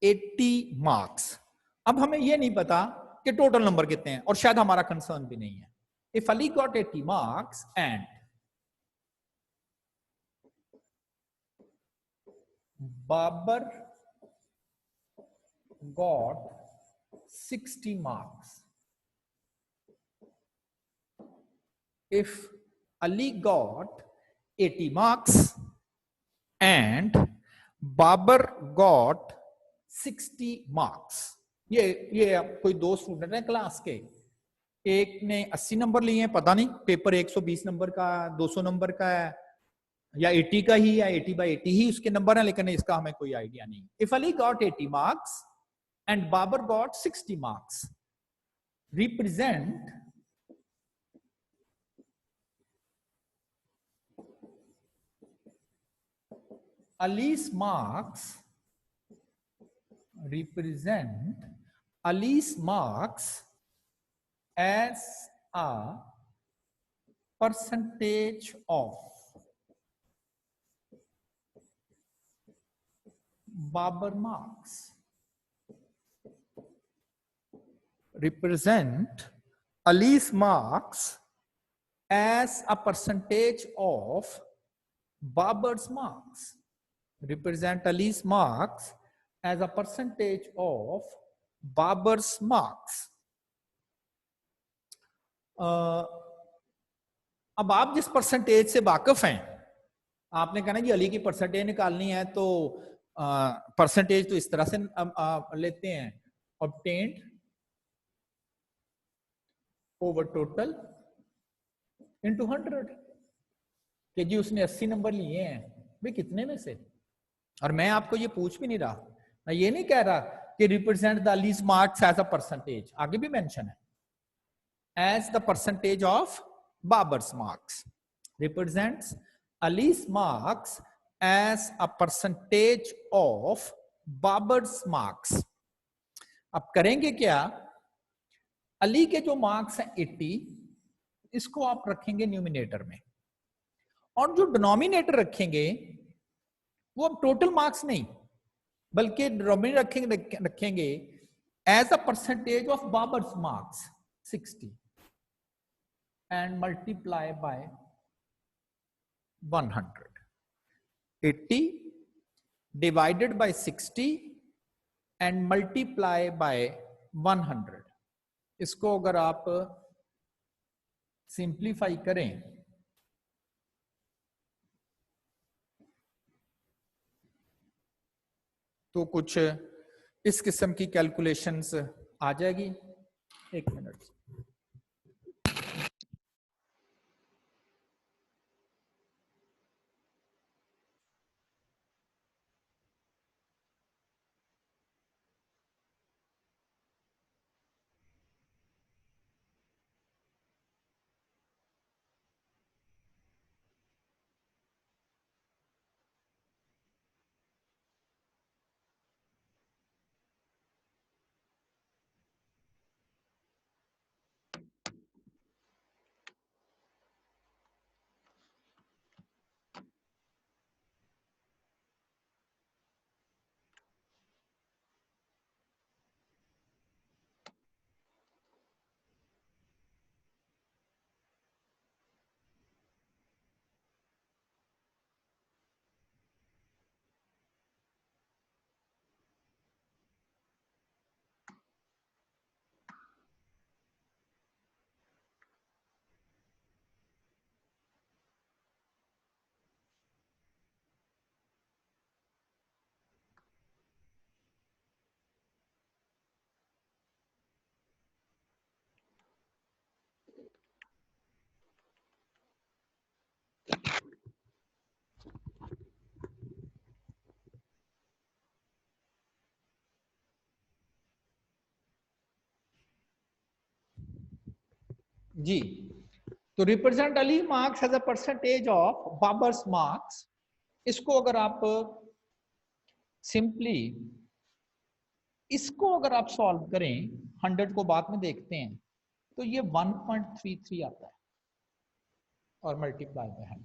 80 marks, अब हमें यह नहीं पता कि टोटल नंबर कितने हैं और शायद हमारा कंसर्न भी नहीं है। If Ali got 80 marks and Babar got 60 marks, if Ali got 80 marks and Babar got 60 marks, ये कोई दो स्टूडेंट हैं क्लास के, एक ने 80 नंबर लिए हैं, पता नहीं पेपर 120 नंबर का 200 नंबर का है या 80 का ही या 80/80 ही उसके नंबर है, लेकिन इसका हमें कोई आइडिया नहीं। If Ali got 80 marks and Babar got 60 marks, represent Ali's marks, represent Ali's marks as a percentage of Babar marks, represent Ali's marks as a percentage of Babar's marks, represent Ali's marks as a percentage of Babar's marks. अब आप जिस percentage से वाकिफ हैं, आपने कहा ना कि अली की परसेंटेज निकालनी है, तो परसेंटेज तो इस तरह से लेते हैं, ऑब्टेन्ड ओवर टोटल इनटू 100, कि जी उसने 80 नंबर लिए हैं, भाई कितने में से। और मैं आपको ये पूछ भी नहीं रहा, मैं ये नहीं कह रहा कि represent the Ali's marks as a percentage, आगे भी मेंशन है, as the percentage of Babar's marks, represents Ali's marks as a percentage of Babar's marks. अब करेंगे क्या, अली के जो मार्क्स हैं 80, इसको आप रखेंगे न्यूमिनेटर में, और जो डिनोमिनेटर रखेंगे वो अब टोटल मार्क्स नहीं बल्कि डिनोमिनेटर रखेंगे as a percentage of Babar's marks 60 and multiply by 100. 80 divided by 60 and multiply by 100. इसको अगर आप सिंप्लीफाई करें तो कुछ इस किस्म की कैलकुलेशंस आ जाएगी। एक मिनट, जी, तो represent Ali marks as a percentage of Babar's marks, इसको अगर आप सिंपली इसको अगर आप सॉल्व करें, 100 को बाद में देखते हैं, तो ये 1.33 आता है और मल्टीप्लाई बाय 100,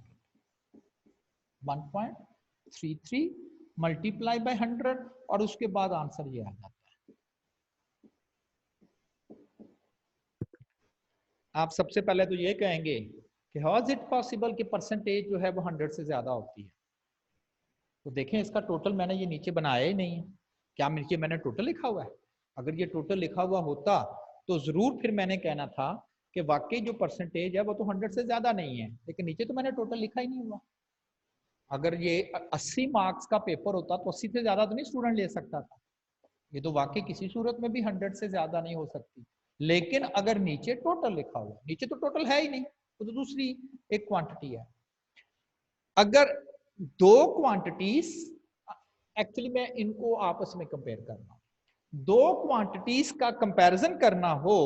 1.33 मल्टीप्लाई बाय 100 और उसके बाद आंसर ये आ जाता है। आप सबसे पहले तो ये कहेंगे कि हाउ इज इट पॉसिबल कि परसेंटेज जो है वो 100 से ज्यादा होती है। तो देखें इसका टोटल मैंने ये नीचे बनाया ही नहीं है, क्या नीचे मैंने टोटल लिखा हुआ है? अगर ये टोटल लिखा हुआ होता तो जरूर फिर मैंने कहना था कि वाकई जो परसेंटेज है वो तो 100 से ज्यादा नहीं है, लेकिन नीचे तो मैंने टोटल लिखा ही नहीं हुआ। अगर ये 80 मार्क्स का पेपर होता तो 80 से ज्यादा तो नहीं स्टूडेंट ले सकता था, ये तो वाकई किसी सूरत में भी 100 से ज्यादा नहीं हो सकती। लेकिन अगर नीचे टोटल लिखा हुआ, नीचे तो टोटल है ही नहीं, तो दूसरी एक क्वांटिटी है। अगर दो क्वांटिटीज, एक्चुअली मैं इनको आपस में कंपेयर कर रहा हूं, दो क्वांटिटीज का कंपैरिजन करना हो,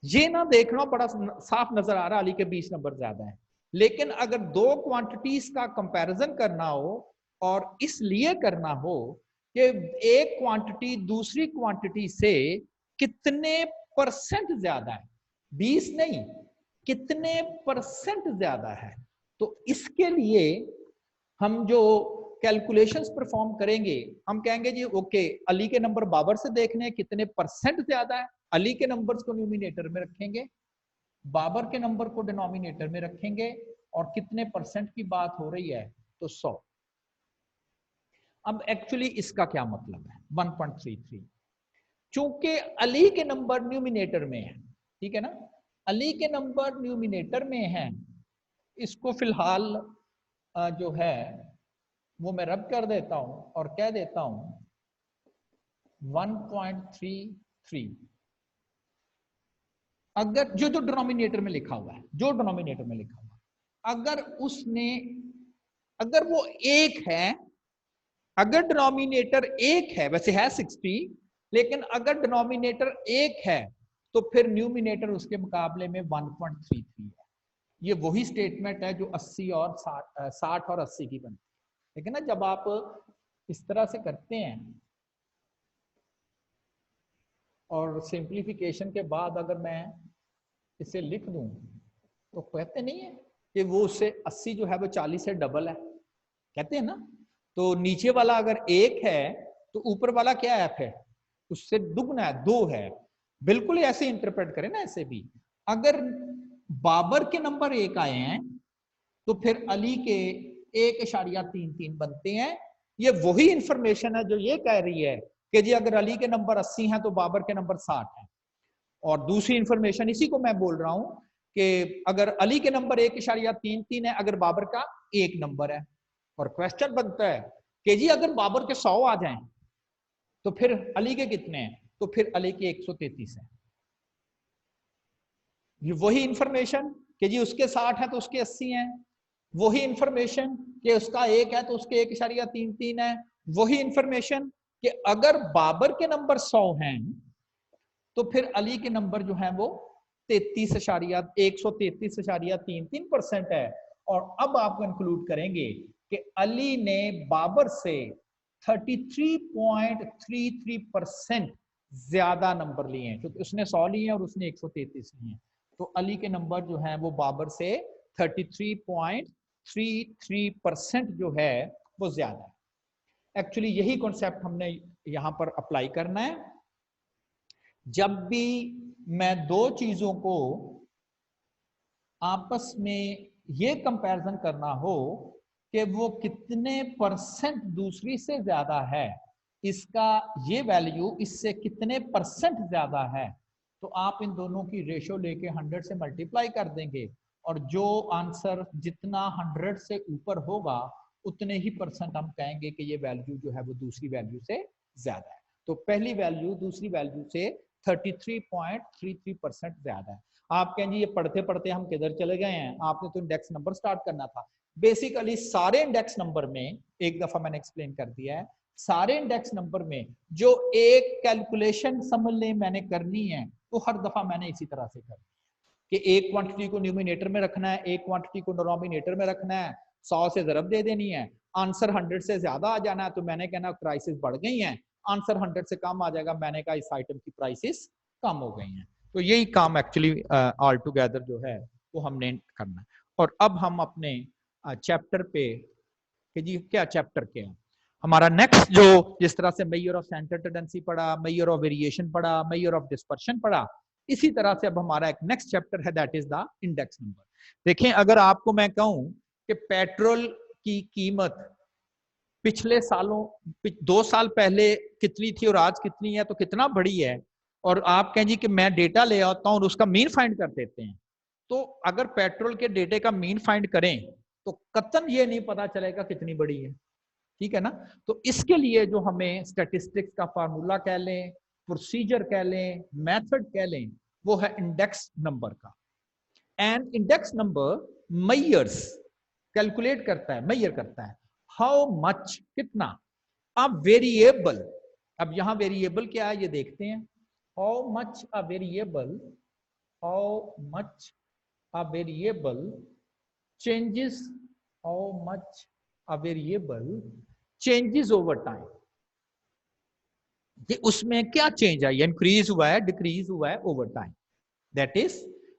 ये ना देखना बड़ा साफ नजर आ रहा अली के 20 नंबर ज्यादा है, लेकिन अगर दो क्वांटिटीज का कंपैरिजन करना हो और इसलिए करना हो कि एक क्वांटिटी दूसरी क्वांटिटी से कितने परसेंट ज्यादा है, 20 नहीं कितने परसेंट ज्यादा है, तो इसके लिए हम जो कैलकुलेशंस परफॉर्म करेंगे, हम कहेंगे जी ओके अली के नंबर बाबर से देखने हैं कितने परसेंट ज्यादा है, अली के नंबर्स को न्यूमिनेटर में रखेंगे, बाबर के नंबर को डिनोमिनेटर में रखेंगे, और कितने परसेंट की बात हो रही है तो 100। अब एक्चुअली इसका क्या मतलब है 1.33, चूंकि अली के नंबर न्यूमिनेटर में है, ठीक है ना, अली के नंबर न्यूमिनेटर में है, इसको फिलहाल जो है वो मैं रब कर देता हूं और कह देता हूं 1.33। अगर जो जो डिनोमिनेटर में लिखा हुआ है, जो डिनोमिनेटर में लिखा हुआ है, अगर उसने, अगर वो एक है, अगर डिनोमिनेटर एक है, वैसे है 60, लेकिन अगर डिनोमिनेटर एक है तो फिर न्यूमिनेटर उसके मुकाबले में 1.33 है। ये वही स्टेटमेंट है जो 80 और 60 और 80 की बनती है। लेकिन ना जब आप इस तरह से करते हैं और सिंप्लीफिकेशन के बाद अगर मैं इसे लिख दूं तो कहते नहीं है कि वो उससे 80 जो है वो 40 से डबल है, कहते हैं ना। तो नीचे वाला अगर एक है तो ऊपर वाला क्या है, फिर उससे दुगना है, 2 है। बिल्कुल ऐसे इंटरप्रेट करें ना, ऐसे भी अगर बाबर के नंबर 1 आए हैं तो फिर अली के 1.33 बनते हैं। ये वही इंफॉर्मेशन है जो ये कह रही है कि जी अगर अली के नंबर 80 हैं तो बाबर के नंबर 60 हैं। और दूसरी इंफॉर्मेशन इसी को मैं बोल रहा हूं कि अगर अली के नंबर 1.33 है, अगर बाबर का 1 नंबर है, और क्वेश्चन बनता है कि जी अगर बाबर के 100 आ जाएं तो फिर अली के कितने हैं, तो फिर अली के 133 है। ये वही इंफॉर्मेशन कि जी उसके 60 है तो उसके 80 हैं, वही इंफॉर्मेशन कि उसका 1 है तो उसके 1.33 है, वही इंफॉर्मेशन कि अगर बाबर के नंबर 100 हैं तो फिर अली के नंबर जो है वो 133.33% है। और अब आप कंक्लूड करेंगे कि अली ने बाबर से 33.33% ज्यादा नंबर लिए हैं, क्योंकि उसने 100 लिए और उसने 133 लिए हैं। तो अली के नंबर जो है वो बाबर से 33.33% जो है वो ज्यादा है। एक्चुअली यही कॉन्सेप्ट हमने यहां पर अप्लाई करना है। जब भी मैं दो चीजों को आपस में ये कंपैरिजन करना हो कि वो कितने परसेंट दूसरी से ज्यादा है, इसका ये वैल्यू इससे कितने परसेंट ज्यादा है, तो आप इन दोनों की रेशो लेके 100 से मल्टीप्लाई कर देंगे, और जो आंसर जितना 100 से ऊपर होगा उतने ही परसेंट हम कहेंगे कि ये वैल्यू जो है वो दूसरी वैल्यू से ज्यादा है। तो पहली वैल्यू दूसरी वैल्यू से 33.33% ज्यादा है। आप कहेंगे ये पढ़ते पढ़ते हम किधर चले गए हैं, आपने तो इंडेक्स नंबर स्टार्ट करना था। बेसिकली सारे इंडेक्स नंबर में, एक दफा मैंने एक्सप्लेन कर दिया है, सारे इंडेक्स नंबर में जो एक कैलकुलेशन समझ लें मैंने करनी है तो हर दफा मैंने इसी तरह से करनी है। कि एक क्वांटिटी को न्यूमिनेटर में रखना है, एक क्वांटिटी को डिनोमिनेटर में रखना है, 100 से ज़रब दे देनी है, आंसर 100 से ज्यादा आ जाना है तो मैंने कहना प्राइसेस बढ़ गई हैं, आंसर 100 से कम आ जाएगा, मैंने कहा इस आइटम की प्राइसेस कम हो गई हैं। तो यही काम एक्चुअली ऑल टुगेदर जो है वो हमने करना है। और अब हम अपने चैप्टर पे, कि जी क्या चैप्टर क्या है हमारा नेक्स्ट, जो जिस तरह से मेजर ऑफ सेंटर टेंडेंसी पढ़ा, मेजर ऑफ वेरिएशन पढ़ा, मेजर ऑफ डिस्पर्शन पढ़ा, इसी तरह से अब हमारा एक नेक्स्ट चैप्टर है that is the index number. देखें, अगर आपको मैं कहूं कि पेट्रोल की कीमत पिछले सालों 2 साल पहले कितनी थी और आज कितनी है, तो कितना बढ़ी है, और आप कहें जी कि मैं डेटा ले आता हूं और उसका मीन फाइंड कर देते हैं, तो अगर पेट्रोल के डेटे का मीन फाइंड करें तो कतन ये नहीं पता चलेगा कितनी बड़ी है, ठीक है ना। तो इसके लिए जो हमें स्टैटिस्टिक्स का फार्मूला कह लें, प्रोसीजर कह लें, मेथड कह लें, वो है इंडेक्स नंबर का। And index number measures, calculate करता है, मेजर करता है हाउ मच, कितना, अब वेरिएबल, अब यहां वेरिएबल क्या है ये देखते हैं, how much a variable, how much a variable changes, how much a variable changes over time, कि उसमें क्या चेंज है, इंक्रीज हुआ है, डिक्रीज हुआ है over time. That is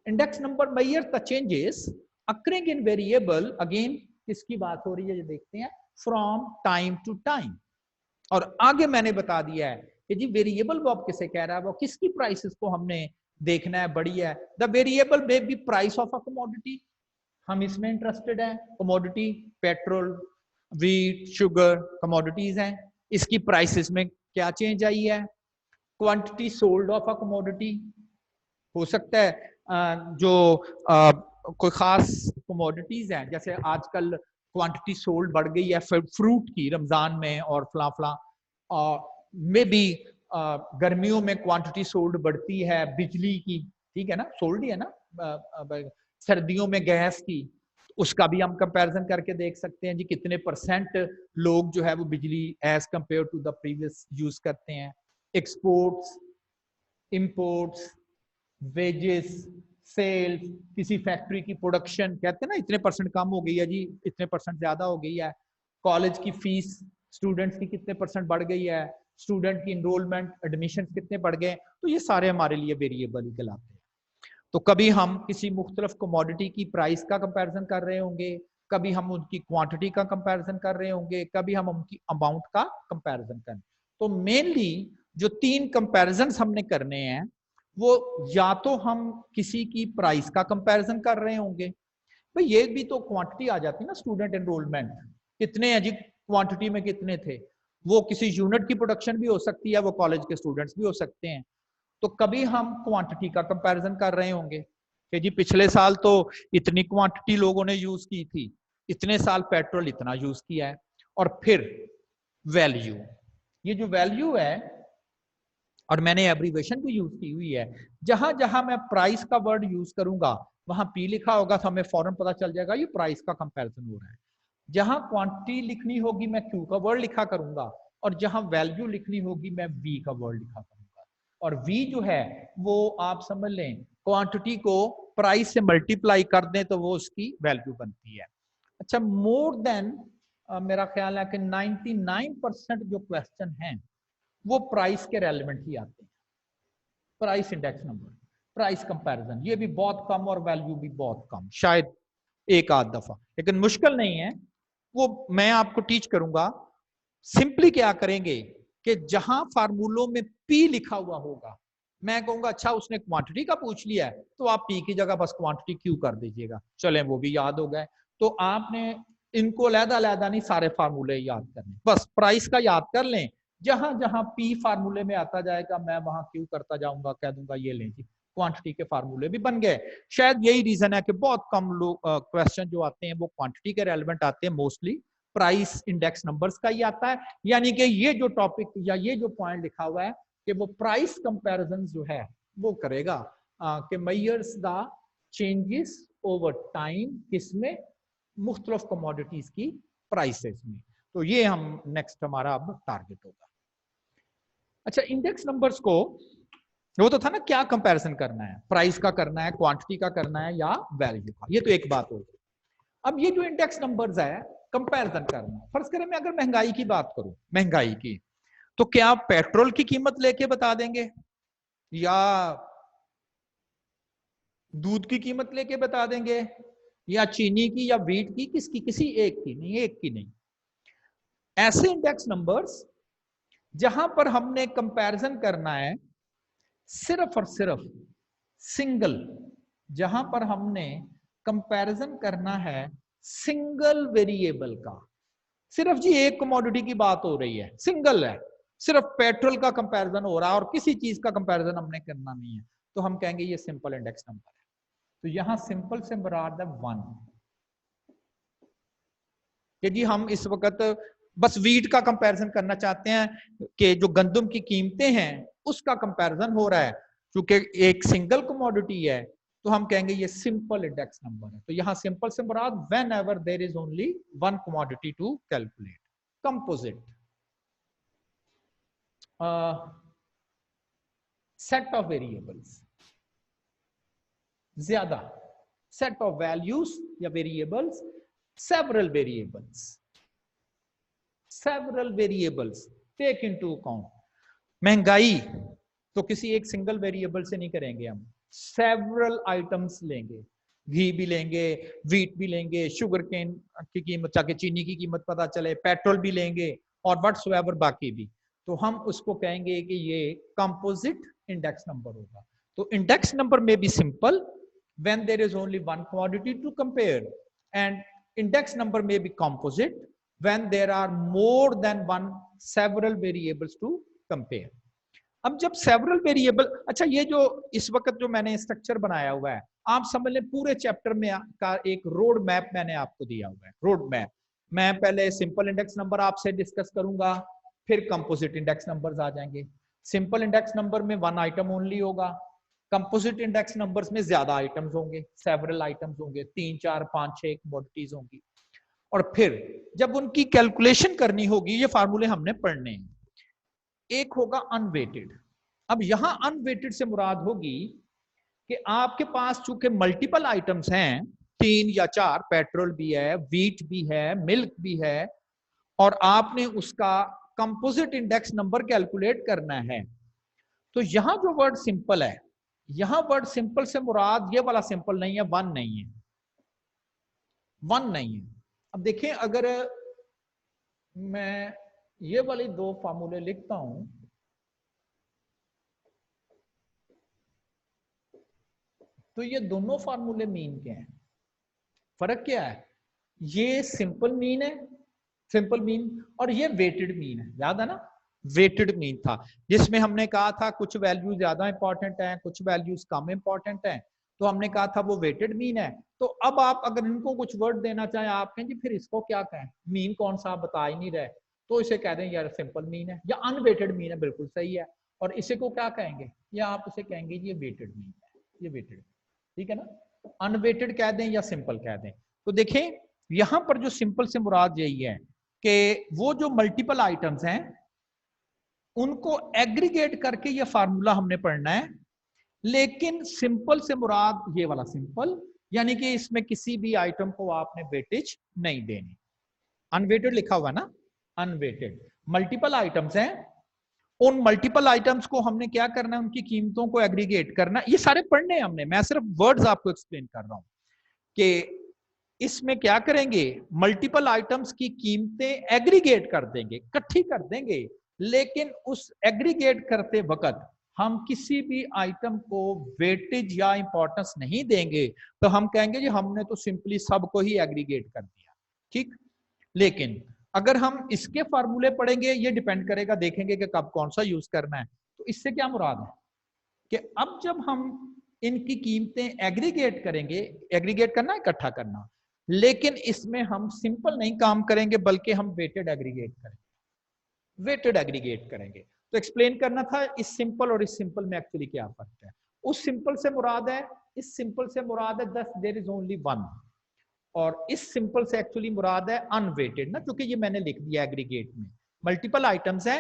index number measures the changes occurring in variable, again किसकी बात हो रही है ये देखते हैं, फ्रॉम टाइम टू टाइम। और आगे मैंने बता दिया है कि जी वेरिएबल वो अब किसे कह रहा है, वो किसकी प्राइसेस को हमने देखना है, बड़ी है, the variable may be price of a commodity, हम इसमें इंटरेस्टेड हैं, commodity, petrol, wheat, sugar commodities हैं, इसकी प्राइसेस में क्या चेंज आई है, quantity sold of a commodity, हो सकता है जो कोई खास कमोडिटीज हैं, जैसे आजकल क्वांटिटी सोल्ड बढ़ गई है फ्रूट की रमजान में और फला फला, मे बी गर्मियों में क्वांटिटी सोल्ड बढ़ती है बिजली की, ठीक है ना, सोल्ड ही है ना, सर्दियों में गैस की, उसका भी हम कंपैरिजन करके देख सकते हैं जी कितने परसेंट लोग जो है वो बिजली as compared to the previous use करते हैं। एक्सपोर्ट्स, इंपोर्ट्स, वेजेस, सेल्स, किसी फैक्ट्री की प्रोडक्शन, कहते हैं ना इतने परसेंट कम हो गई है जी, इतने परसेंट ज्यादा हो गई है, कॉलेज की फीस स्टूडेंट्स की कितने परसेंट बढ़ गई है, स्टूडेंट की इनरोलमेंट एडमिशन कितने बढ़ गए, तो ये सारे हमारे लिए वेरिएबल ही कहलाते हैं। तो कभी हम किसी मुख्तलिफ कमोडिटी की प्राइस का कंपैरिजन कर रहे होंगे, कभी हम उनकी क्वांटिटी का कंपैरिजन कर रहे होंगे, कभी हम उनकी अमाउंट का कंपैरिजन करें। तो मेनली जो 3 कंपैरिजन हमने करने हैं, वो या तो हम किसी की प्राइस का कंपैरिजन कर रहे होंगे, भाई ये भी तो क्वांटिटी आ जाती है ना, स्टूडेंट एनरोलमेंट कितने हैं जी, क्वांटिटी में कितने थे, वो किसी यूनिट की प्रोडक्शन भी हो सकती है, वो कॉलेज के स्टूडेंट्स भी हो सकते हैं। तो कभी हम क्वांटिटी का कंपैरिजन कर रहे होंगे कि जी पिछले साल तो इतनी क्वांटिटी लोगों ने यूज की थी, इतने साल पेट्रोल इतना यूज किया है। और फिर वैल्यू, ये जो वैल्यू है, और मैंने एब्रीवेशन भी यूज की हुई है, जहां जहां मैं प्राइस का वर्ड यूज करूंगा वहां पी लिखा होगा तो हमें फौरन पता चल जाएगा ये प्राइस का कंपैरिजन हो रहा है। जहां क्वांटिटी लिखनी होगी मैं क्यू का वर्ड लिखा करूंगा, और जहां वैल्यू लिखनी होगी मैं वी का वर्ड लिखा करूंगा। और वी जो है वो आप समझ लें, क्वांटिटी को प्राइस से मल्टीप्लाई कर दें तो वो उसकी वैल्यू बनती है। अच्छा, मोर देन मेरा ख्याल है कि 99% जो क्वेश्चन हैं वो प्राइस के रेलेवेंट ही आते हैं, price index number, price comparison, ये भी बहुत कम और वैल्यू भी बहुत कम, शायद एक आध दफा, लेकिन मुश्किल नहीं है, वो मैं आपको टीच करूंगा। सिंपली क्या करेंगे कि जहां फार्मूलों में पी लिखा हुआ होगा, मैं कहूंगा अच्छा उसने क्वांटिटी का पूछ लिया है तो आप पी की जगह बस क्वांटिटी क्यू कर दीजिएगा, चलें वो भी याद हो गए। तो आपने इनको अलग-अलग नहीं सारे फार्मूले याद करने, बस प्राइस का याद कर लें, जहां जहां पी फार्मूले में आता जाएगा मैं वहां क्यू करता जाऊंगा, कह दूंगा ये लें जी, क्वांटिटी के फार्मूले भी बन गए। शायद यही रीजन है कि बहुत कम लोग क्वेश्चन जो आते हैं वो क्वांटिटी के रेलेवेंट आते हैं, मोस्टली प्राइस इंडेक्स नंबर्स का ही आता है। यानी कि ये जो टॉपिक या ये जो पॉइंट लिखा हुआ है कि वो प्राइस कंपैरिजन जो है वो करेगा कि measures the changes over time, किसमें, मुख्तलिफ कमोडिटीज की प्राइसेस में। तो ये हम नेक्स्ट हमारा अब टारगेट होगा। अच्छा, इंडेक्स नंबर्स को वो तो था ना, क्या कंपैरिजन करना है, प्राइस का करना है, क्वांटिटी का करना है या वैल्यू का, ये तो एक बात हो गई। अब ये जो इंडेक्स नंबर्स है, कंपैरिजन करना, फर्ज करें मैं अगर महंगाई की बात करूं, महंगाई की, तो क्या आप पेट्रोल की कीमत लेके बता देंगे या दूध की कीमत लेके बता देंगे या चीनी की या व्हीट की, किसकी, किसी एक की नहीं, एक की नहीं। ऐसे इंडेक्स नंबर्स जहां पर हमने कंपैरिजन करना है सिर्फ और सिर्फ सिंगल, जहां पर हमने कंपैरिजन करना है सिंगल वेरिएबल का, सिर्फ जी एक कमोडिटी की बात हो रही है, सिंगल है, सिर्फ पेट्रोल का कंपैरिजन हो रहा है और किसी चीज का कंपैरिजन हमने करना नहीं है, तो हम कहेंगे ये सिंपल इंडेक्स नंबर है। तो यहां सिंपल से मुराद है 1, कि जी हम इस वक्त बस वीट का कंपैरिजन करना चाहते हैं कि जो गंदम की कीमतें हैं उसका कंपैरिजन हो रहा है, क्योंकि एक सिंगल कमोडिटी है, तो हम कहेंगे ये सिंपल इंडेक्स नंबर है। तो यहां सिंपल से मुराद whenever there is only one commodity to calculate. Composite, set of variables, ज्यादा सेट ऑफ वैल्यूज या variables, several variables, several variables take into account. महंगाई तो किसी एक सिंगल वेरिएबल से नहीं करेंगे, हम सेवरल आइटम्स लेंगे, घी भी लेंगे, व्हीट भी लेंगे, शुगर केन की कीमत, ताकि चीनी की कीमत पता चले, पेट्रोल भी लेंगे और व्हाटसोएवर बाकी भी, तो हम उसको कहेंगे कि ये कंपोजिट इंडेक्स नंबर होगा। तो इंडेक्स नंबर में बी simple when there is only one commodity to compare, and index number may be composite when there are more than one several variables to compare। अब जब सेवरल वेरिएबल, अच्छा ये जो इस वक्त जो मैंने स्ट्रक्चर बनाया हुआ है, आप समझ लें पूरे चैप्टर में का एक रोड मैप मैंने आपको दिया हुआ है। रोड मैप, मैं पहले सिंपल इंडेक्स नंबर आपसे डिस्कस करूंगा, फिर कंपोजिट इंडेक्स नंबर्स आ जाएंगे। सिंपल इंडेक्स नंबर में वन आइटम ओनली होगा, कंपोजिट इंडेक्स नंबर्स में ज्यादा आइटम्स होंगे, सेवरल आइटम्स होंगे, 3 4 5 6 कमोडिटीज होंगी, और फिर जब उनकी कैलकुलेशन करनी होगी, ये फार्मूले हमने पढ़ने हैं। एक होगा अनवेटेड। अब यहां अनवेटेड से मुराद होगी कि आपके पास चूंकि मल्टीपल आइटम्स हैं, 3 या 4, पेट्रोल भी है, व्हीट भी है, मिल्क भी है, और आपने उसका कंपोजिट इंडेक्स नंबर कैलकुलेट करना है, तो यहां जो वर्ड सिंपल है, यहां वर्ड सिंपल से मुराद ये वाला सिंपल नहीं है, वन नहीं है, वन नहीं है। अब देखें, अगर मैं ये वाले दो फार्मूले लिखता हूं, तो ये दोनों फार्मूले मीन के हैं। फर्क क्या है, ये सिंपल मीन है, सिंपल मीन, और ये वेटेड मीन है। याद है ना, वेटेड मीन था जिसमें हमने कहा था कुछ वैल्यू ज्यादा इंपॉर्टेंट है, कुछ वैल्यूज कम इंपॉर्टेंट है, तो हमने कहा था वो वेटेड मीन है। तो अब आप अगर इनको कुछ वर्ड देना चाहें, आप कहें जी फिर इसको क्या कहें, मीन कौन सा, आप बता ही नहीं रहे, तो इसे कह दें यार सिंपल मीन है या अनवेटेड मीन है, बिल्कुल सही है। और इसे को क्या कहेंगे, या आप इसे कहेंगे ये वेटेड मीन है, ये वेटेड, ठीक है ना, अनवेटेड कह दें या सिंपल कह दें। तो देखें यहां पर जो सिंपल से मुराद यही है कि वो जो मल्टीपल आइटम्स हैं उनको एग्रीगेट करके ये फार्मूला हमने पढ़ना है, लेकिन सिंपल से मुराद ये वाला सिंपल, यानी कि इसमें किसी भी आइटम को आपने वेटेज नहीं देनी। अनवेटेड लिखा हुआ ना, अनवेटेड मल्टीपल आइटम्स हैं, उन मल्टीपल आइटम्स को हमने क्या करना है, उनकी कीमतों को एग्रीगेट करना। ये सारे पढ़ने हैं हमने, मैं सिर्फ वर्ड्स आपको एक्सप्लेन कर रहा हूं कि इसमें क्या करेंगे, मल्टीपल आइटम्स की कीमतें एग्रीगेट कर देंगे, इकट्ठी कर देंगे, लेकिन उस एग्रीगेट करते वक्त हम किसी भी आइटम को वेटेज या इंपॉर्टेंस नहीं देंगे, तो हम कहेंगे जी हमने तो सिंपली सबको ही एग्रीगेट कर दिया, ठीक। लेकिन अगर हम इसके फार्मूले पढ़ेंगे, ये डिपेंड करेगा, देखेंगे कि कब कौन सा यूज करना है। तो इससे क्या मुराद है कि अब जब हम इनकी कीमतें एग्रीगेट करेंगे, एग्रीगेट करना इकट्ठा करना, लेकिन इसमें हम सिंपल नहीं काम करेंगे, बल्कि हम वेटेड एग्रीगेट करेंगे, वेटेड एग्रीगेट करेंगे। तो एक्सप्लेन करना था इस सिंपल और इस सिंपल में एक्चुअली क्या फर्क है। उस सिंपल से मुराद है, इस सिंपल से मुराद है दस देयर इज ओनली वन, और इस सिंपल से एक्चुअली मुराद है अनवेटेड ना, क्योंकि ये मैंने लिख दिया एग्रीगेट में, मल्टीपल आइटम्स है,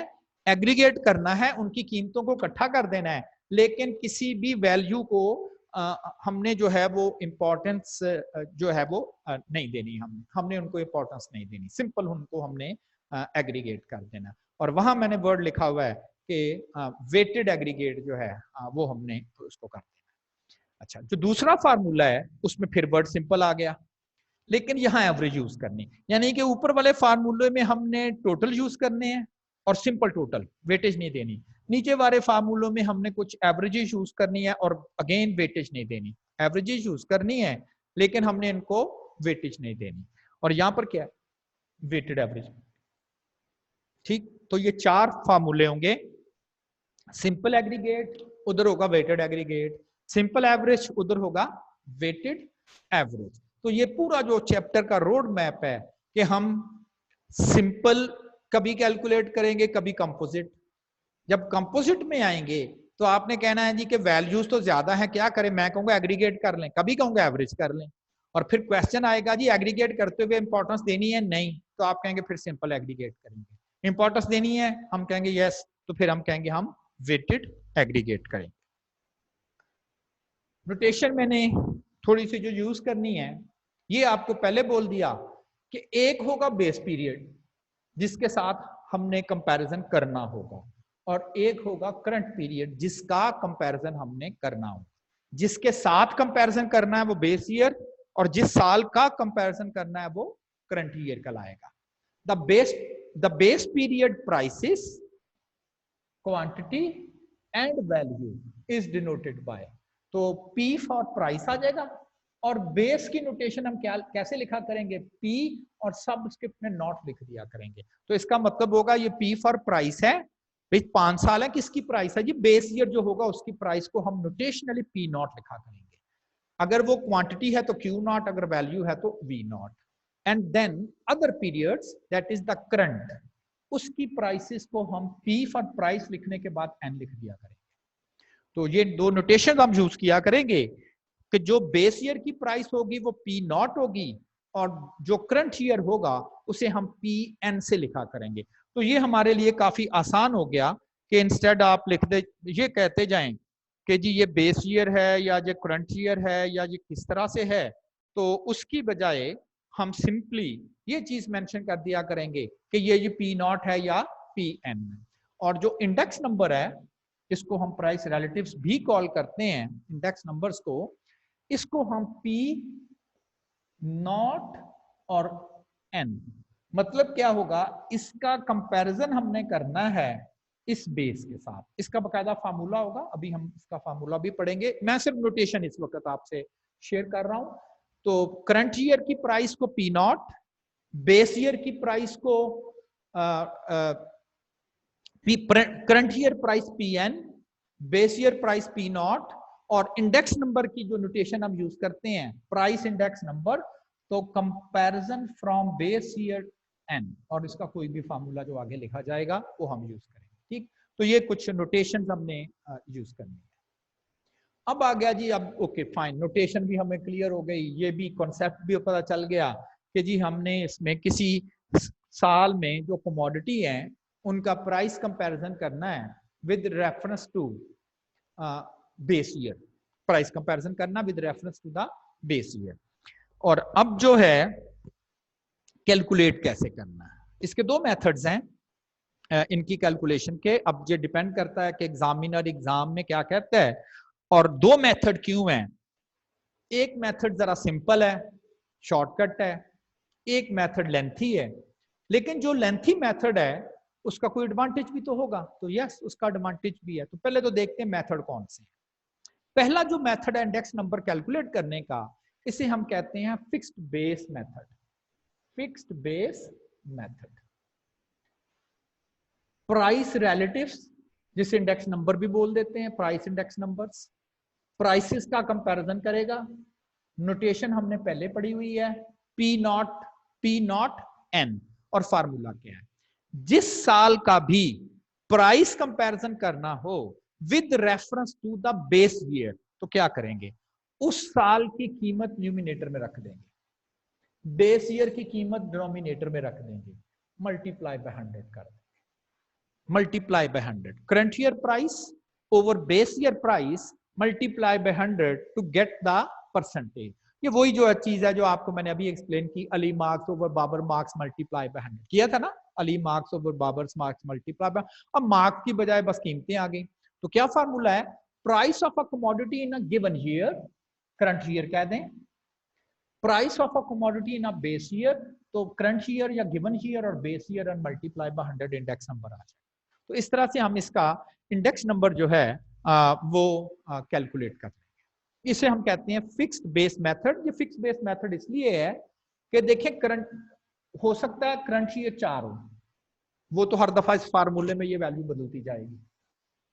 एग्रीगेट करना है, उनकी कीमतों को इकट्ठा कर देना है, लेकिन किसी भी वैल्यू को हमने जो है वो इम्पोर्टेंस जो है वो नहीं देनी, हमने उनको इम्पोर्टेंस नहीं देनी, सिंपल उनको हमने एग्रीगेट कर देना। और वहां मैंने वर्ड लिखा हुआ है कि वेटेड एग्रीगेट जो है वो हमने उसको कर देना। अच्छा, जो दूसरा फार्मूला है उसमें फिर वर्ड सिंपल आ गया, लेकिन यहाँ एवरेज यूज करनी, यानी कि ऊपर वाले फार्मूले में हमने टोटल यूज करने हैं और सिंपल टोटल, वेटेज नहीं देनी। नीचे वाले फार्मूलों में हमने कुछ एवरेजेस यूज करनी है और अगेन वेटेज नहीं देनी, एवरेजेस यूज करनी है लेकिन हमने इनको वेटेज नहीं देनी। और यहां पर क्या है, वेटेड एवरेज। ठीक, तो ये चार फार्मूले होंगे, सिंपल एग्रीगेट उधर होगा वेटेड एग्रीगेट, सिंपल एवरेज उधर होगा वेटेड एवरेज। तो ये पूरा जो चैप्टर का रोड मैप है कि हम सिंपल कभी कैलकुलेट करेंगे, कभी कंपोजिट। जब कंपोजिट में आएंगे तो आपने कहना है जी कि वैल्यूज तो ज्यादा है, क्या करें, मैं कहूंगा एग्रीगेट कर लें, कभी कहूंगा एवरेज कर लें। और फिर क्वेश्चन आएगा जी एग्रीगेट करते हुए इंपॉर्टेंस देनी है, नहीं, तो आप कहेंगे फिर सिंपल एग्रीगेट करेंगे। इंपॉर्टेंस देनी है, हम कहेंगे यस, तो फिर हम कहेंगे हम वेटेड एग्रीगेट करेंगे। नोटेशन मैंने थोड़ी सी जो यूज करनी है, ये आपको पहले बोल दिया कि एक होगा बेस पीरियड जिसके साथ हमने कंपैरिजन करना होगा, और एक होगा करंट पीरियड जिसका कंपैरिजन हमने करना होगा। जिसके साथ कंपैरिजन करना है वो बेस ईयर, और जिस साल का कंपैरिजन करना है वो करंट ईयर कहलाएगा। The base period prices quantity and value is denoted by, तो P फॉर प्राइस आ जाएगा, और बेस की नोटेशन हम क्या कैसे लिखा करेंगे, P और सबस्क्रिप्ट में नॉट लिख दिया करेंगे। तो इसका मतलब होगा ये P फॉर प्राइस है, भाई 5 साल है, किसकी प्राइस है जी, बेस ईयर जो होगा उसकी प्राइस को हम नोटेशनली P नॉट लिखा करेंगे। अगर वो क्वांटिटी है तो Q नॉट, अगर वैल्यू है तो V nought. And then other periods that is the current, उसकी प्राइसेस को हम P फॉर प्राइस लिखने के बाद N लिख दिया करेंगे। तो ये दो नोटेशन हम यूज किया करेंगे कि जो बेस ईयर की प्राइस होगी वो P नॉट होगी, और जो करंट ईयर होगा उसे हम PN से लिखा करेंगे। तो ये हमारे लिए काफी आसान हो गया कि इंस्टेड आप लिख दे, ये कहते जाएं कि जी ये बेस ईयर है या ये करंट ईयर है या ये किस तरह से है, तो उसकी बजाय हम सिंपली ये चीज मेंशन कर दिया करेंगे कि ये P नॉट है या PN। और जो इंडेक्स नंबर है, इसको हम प्राइस रिलेटिव्स भी कॉल करते हैं, इंडेक्स नंबर्स को, इसको हम P नॉट और N, मतलब क्या होगा, इसका कंपैरिजन हमने करना है इस बेस के साथ। इसका बकायदा फार्मूला होगा, अभी हम इसका फार्मूला भी पढ़ेंगे, मैं सिर्फ नोटेशन इस वक्त आपसे शेयर कर रहा हूं। तो करंट ईयर की प्राइस को P नॉट, बेस ईयर की प्राइस को current year price PN, base year price P not, और इंडेक्स नंबर की जो नोटेशन हम यूज करते हैं प्राइस इंडेक्स नंबर, तो comparison from base year N, और इसका कोई भी फार्मूला जो आगे लिखा जाएगा वो हम यूज करेंगे। ठीक, तो ये कुछ नोटेशन हमने यूज करनी है। अब आ गया जी, अब ओके फाइन, नोटेशन भी हमें क्लियर हो गई, ये भी कॉन्सेप्ट भी पता चल गया कि जी हमने इसमें किसी साल में जो कमोडिटी है उनका प्राइस कंपैरिजन करना है with reference to base year, price comparison करना with reference to the base year. और अब जो है कैलकुलेट कैसे करना है, इसके दो मेथड्स हैं इनकी कैलकुलेशन के। अब ये डिपेंड करता है कि एग्जामिनर एग्जाम में क्या कहता है, और दो मेथड क्यों हैं। एक मेथड जरा सिंपल है, शॉर्टकट है, एक मेथड लेंथी है, लेकिन जो लेंथी मेथड है उसका कोई एडवांटेज भी तो होगा, तो यस उसका एडवांटेज भी है। तो पहले तो देखते हैं मेथड कौन से। पहला जो मेथड है इंडेक्स नंबर कैलकुलेट करने का, इसे हम कहते हैं fixed base method. Fixed base method, price relatives, जिसे इंडेक्स नंबर भी बोल देते हैं, प्राइस इंडेक्स नंबर्स, प्राइसेस का कंपैरिजन करेगा। नोटेशन हमने पहले पढ़ी हुई है, P नॉट N, और फार्मूला क्या है, जिस साल का भी प्राइस कंपैरिजन करना हो with reference to the base year, तो क्या करेंगे, उस साल की कीमत न्यूमिनेटर में रख देंगे, बेस ईयर की कीमत डिनोमिनेटर में रख देंगे, मल्टीप्लाई बाय 100 कर देंगे, multiply by 100। Current year price over base year price multiply by 100 to get the percentage. ये वही जो चीज है जो आपको मैंने अभी एक्सप्लेन की, Ali marks over Babar marks multiply by 100 किया था ना, Ali marks over Babar marks multiply by, अब मार्क्स की बजाय बस कीमतें आ गई। तो क्या फार्मूला है, price of a commodity in a given year, current year कह दें, price of a commodity in a base year, तो करंट ईयर या गिवन ईयर और बेस ईयर और मल्टीप्लाई बाय 100 इंडेक्स नंबर आ जाए। तो इस तरह से हम इसका इंडेक्स नंबर जो है वो कैलकुलेट करते हैं। इसे हम कहते हैं फिक्स्ड बेस मेथड। ये फिक्स्ड बेस मेथड इसलिए है कि देखें करंट हो सकता है करंट ईयर 4 हो, वो तो हर दफा इस फार्मूले में ये वैल्यू बदलती जाएगी।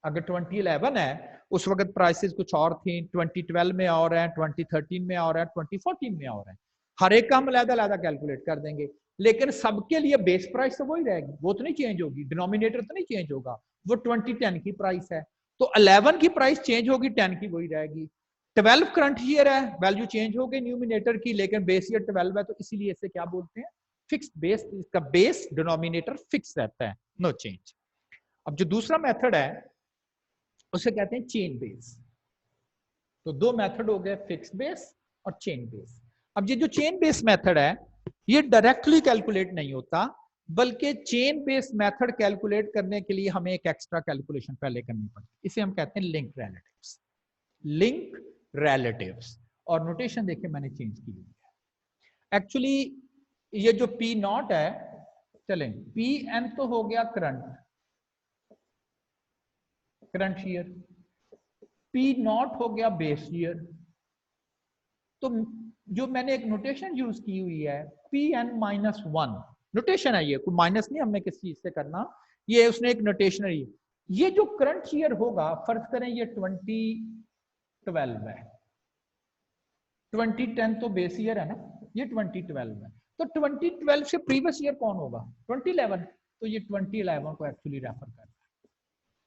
अगर 2011 है उस वक्त प्राइसेस कुछ और थी, 2012 में और है, 2013 में और है, 2014 में और है, हर एक का हम अलग-अलग कैलकुलेट कर देंगे, लेकिन सबके लिए बेस प्राइस तो वही रहेगी, वो तो नहीं चेंज होगी, डिनोमिनेटर तो नहीं चेंज होगा। वो 2010 की प्राइस है तो 11 की प्राइस चेंज होगी, 10 की वही रहेगी। 12 करंट ईयर है, वैल्यू चेंज हो गई न्यूमिनेटर की, लेकिन बेस ईयर 12 है, तो इसीलिए इसे क्या बोलते हैं, फिक्स्ड बेस। इसका बेस डिनोमिनेटर फिक्स रहता है, नो चेंज। अब जो दूसरा मेथड है उसे कहते हैं चेन बेस। तो दो मेथड हो गए, फिक्स्ड बेस और चेन बेस। अब ये जो चेन बेस मेथड है ये डायरेक्टली कैलकुलेट नहीं होता, बल्कि चेन बेस मेथड कैलकुलेट करने के लिए हमें एक एक्स्ट्रा कैलकुलेशन पहले करनी पड़ती है, इसे हम कहते हैं लिंक रिलेटिव्स। लिंक रिलेटिव्स, और नोटेशन देखिए मैंने चेंज की हुई है। एक्चुअली ये जो पी नॉट है, चलें पी एन तो हो गया करंट ईयर, पी नॉट हो गया बेस ईयर। तो जो मैंने एक नोटेशन यूज की हुई है P n minus one, notation है ये, कोई माइनस नहीं हमने किसी चीज से करना, ये उसने एक नोटेशन है। ये जो करंट ईयर होगा, फर्ज करें ये 2012 है, 2010 तो बेस ईयर है ना, ये 2012 है, तो 2012 से प्रीवियस ईयर कौन होगा, 2011, तो ये 2011 को एक्चुअली रेफर करता है।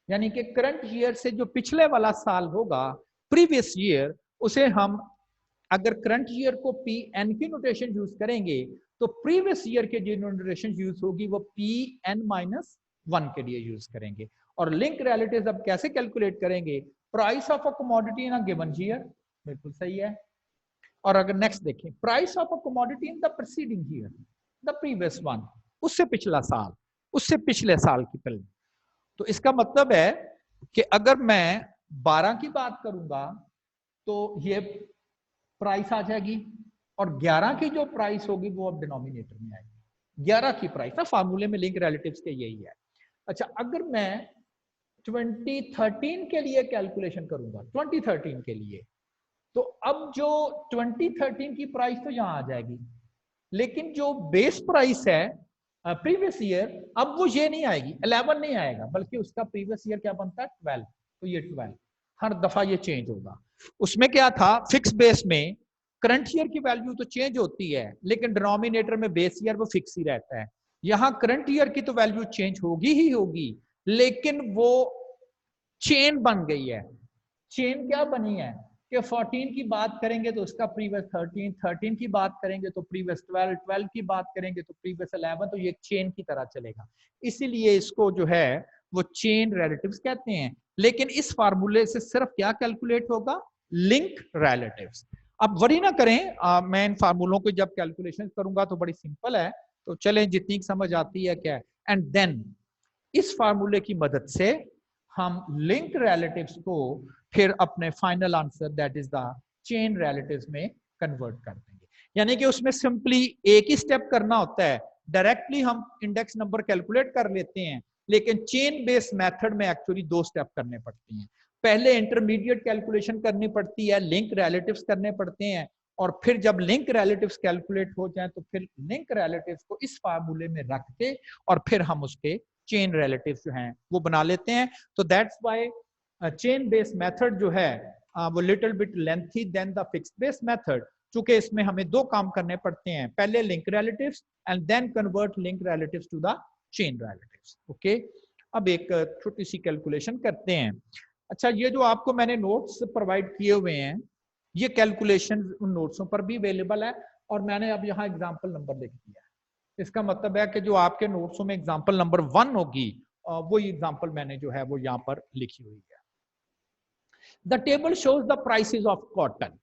यानी कि करंट ईयर से जो पिछले वाला साल होगा, प्रीवियस ईयर, उसे हम अगर करंट ईयर को पी एन की नोटेशन यूज करेंगे तो प्रीवियस ईयर के जो नोटेशन यूज होगी वो पी एन माइनस वन के लिए यूज करेंगे। और लिंक रिलेटिव्स अब कैसे कैलकुलेट करेंगे, price of a commodity in a given year, बिल्कुल सही है। और अगर नेक्स्ट देखें, price of a commodity in the preceding year, the previous one, उससे पिछला साल, उससे पिछले साल की पहले। तो इसका मतलब है कि अगर मैं 12 की बात करूंगा तो ये प्राइस आ जाएगी, और 11 की जो प्राइस होगी वो अब डिनोमिनेटर में आएगी, 11 की प्राइस ना, फार्मूले में लिंक रिलेटिव्स के यही है। अच्छा, अगर मैं 2013 के लिए कैलकुलेशन करूंगा, 2013 के लिए, तो अब जो 2013 की प्राइस तो यहां आ जाएगी, लेकिन जो बेस प्राइस है प्रीवियस ईयर, अब वो ये नहीं आएगी, 11 नहीं आएगा, बल्कि उसका प्रीवियस ईयर क्या बनता है, 12, तो ये 12 हर दफा ये चेंज होगा। उसमें क्या था, फिक्स बेस में करंट ईयर की वैल्यू तो चेंज होती है, लेकिन डिनोमिनेटर में बेस ईयर वो फिक्स ही रहता है। यहां करंट ईयर की तो वैल्यू चेंज होगी ही होगी, लेकिन वो चेन बन गई है। चेन क्या बनी है कि 14 की बात करेंगे तो उसका प्रीवियस 13, 13 की बात करेंगे तो प्रीवियस 12, 12 की बात करेंगे तो प्रीवियस 11, तो ये चेन की तरह चलेगा। इसीलिए इसको जो है वो चेन रिलेटिव्स कहते हैं। लेकिन इस फार्मूले से सिर्फ क्या कैलकुलेट होगा, लिंक रिलेटिव्स। अब वरी ना करें, मैं इन फार्मूलों को जब कैलकुलेशन करूंगा तो बड़ी सिंपल है, तो चलें जितनी समझ आती है क्या है। एंड देन इस फार्मूले की मदद से हम लिंक रिलेटिव्स को फिर अपने final answer that is the chain relatives में कन्वर्ट कर देंगे। यानी कि उसमें सिंपली एक ही स्टेप करना होता है, डायरेक्टली हम इंडेक्स नंबर कैलकुलेट कर लेते हैं, लेकिन चेन बेस्ड मेथड में एक्चुअली दो स्टेप करने पड़ते हैं। पहले इंटरमीडिएट कैलकुलेशन करनी पड़ती है, लिंक रिलेटिव्स करने पड़ते हैं, और फिर जब लिंक रिलेटिव्स कैलकुलेट हो जाए तो फिर लिंक रिलेटिव्स को इस फार्मूले में रख के और फिर हम उसके चेन रिलेटिव्स जो हैं वो बना लेते हैं। तो that's why chain based method जो है वो little bit lengthy than the fixed based method, चूंकि इसमें हमें दो काम करने पड़ते हैं, पहले link relatives and then convert link relatives to the chain relatives. Okay, अब एक छोटी सी कैलकुलेशन करते हैं। अच्छा, ये जो आपको मैंने नोट्स प्रोवाइड किए हुए हैं, ये कैलकुलेशन उन नोट्सों पर भी अवेलेबल है, और मैंने अब यहाँ एग्जाम्पल नंबर लिख दिया है। इसका मतलब है कि जो आपके नोट्सों में एग्जाम्पल नंबर 1 होगी, वो एग्जाम्पल मैंने जो है वो यहाँ पर लिखी हुई है। The table shows the prices of cotton.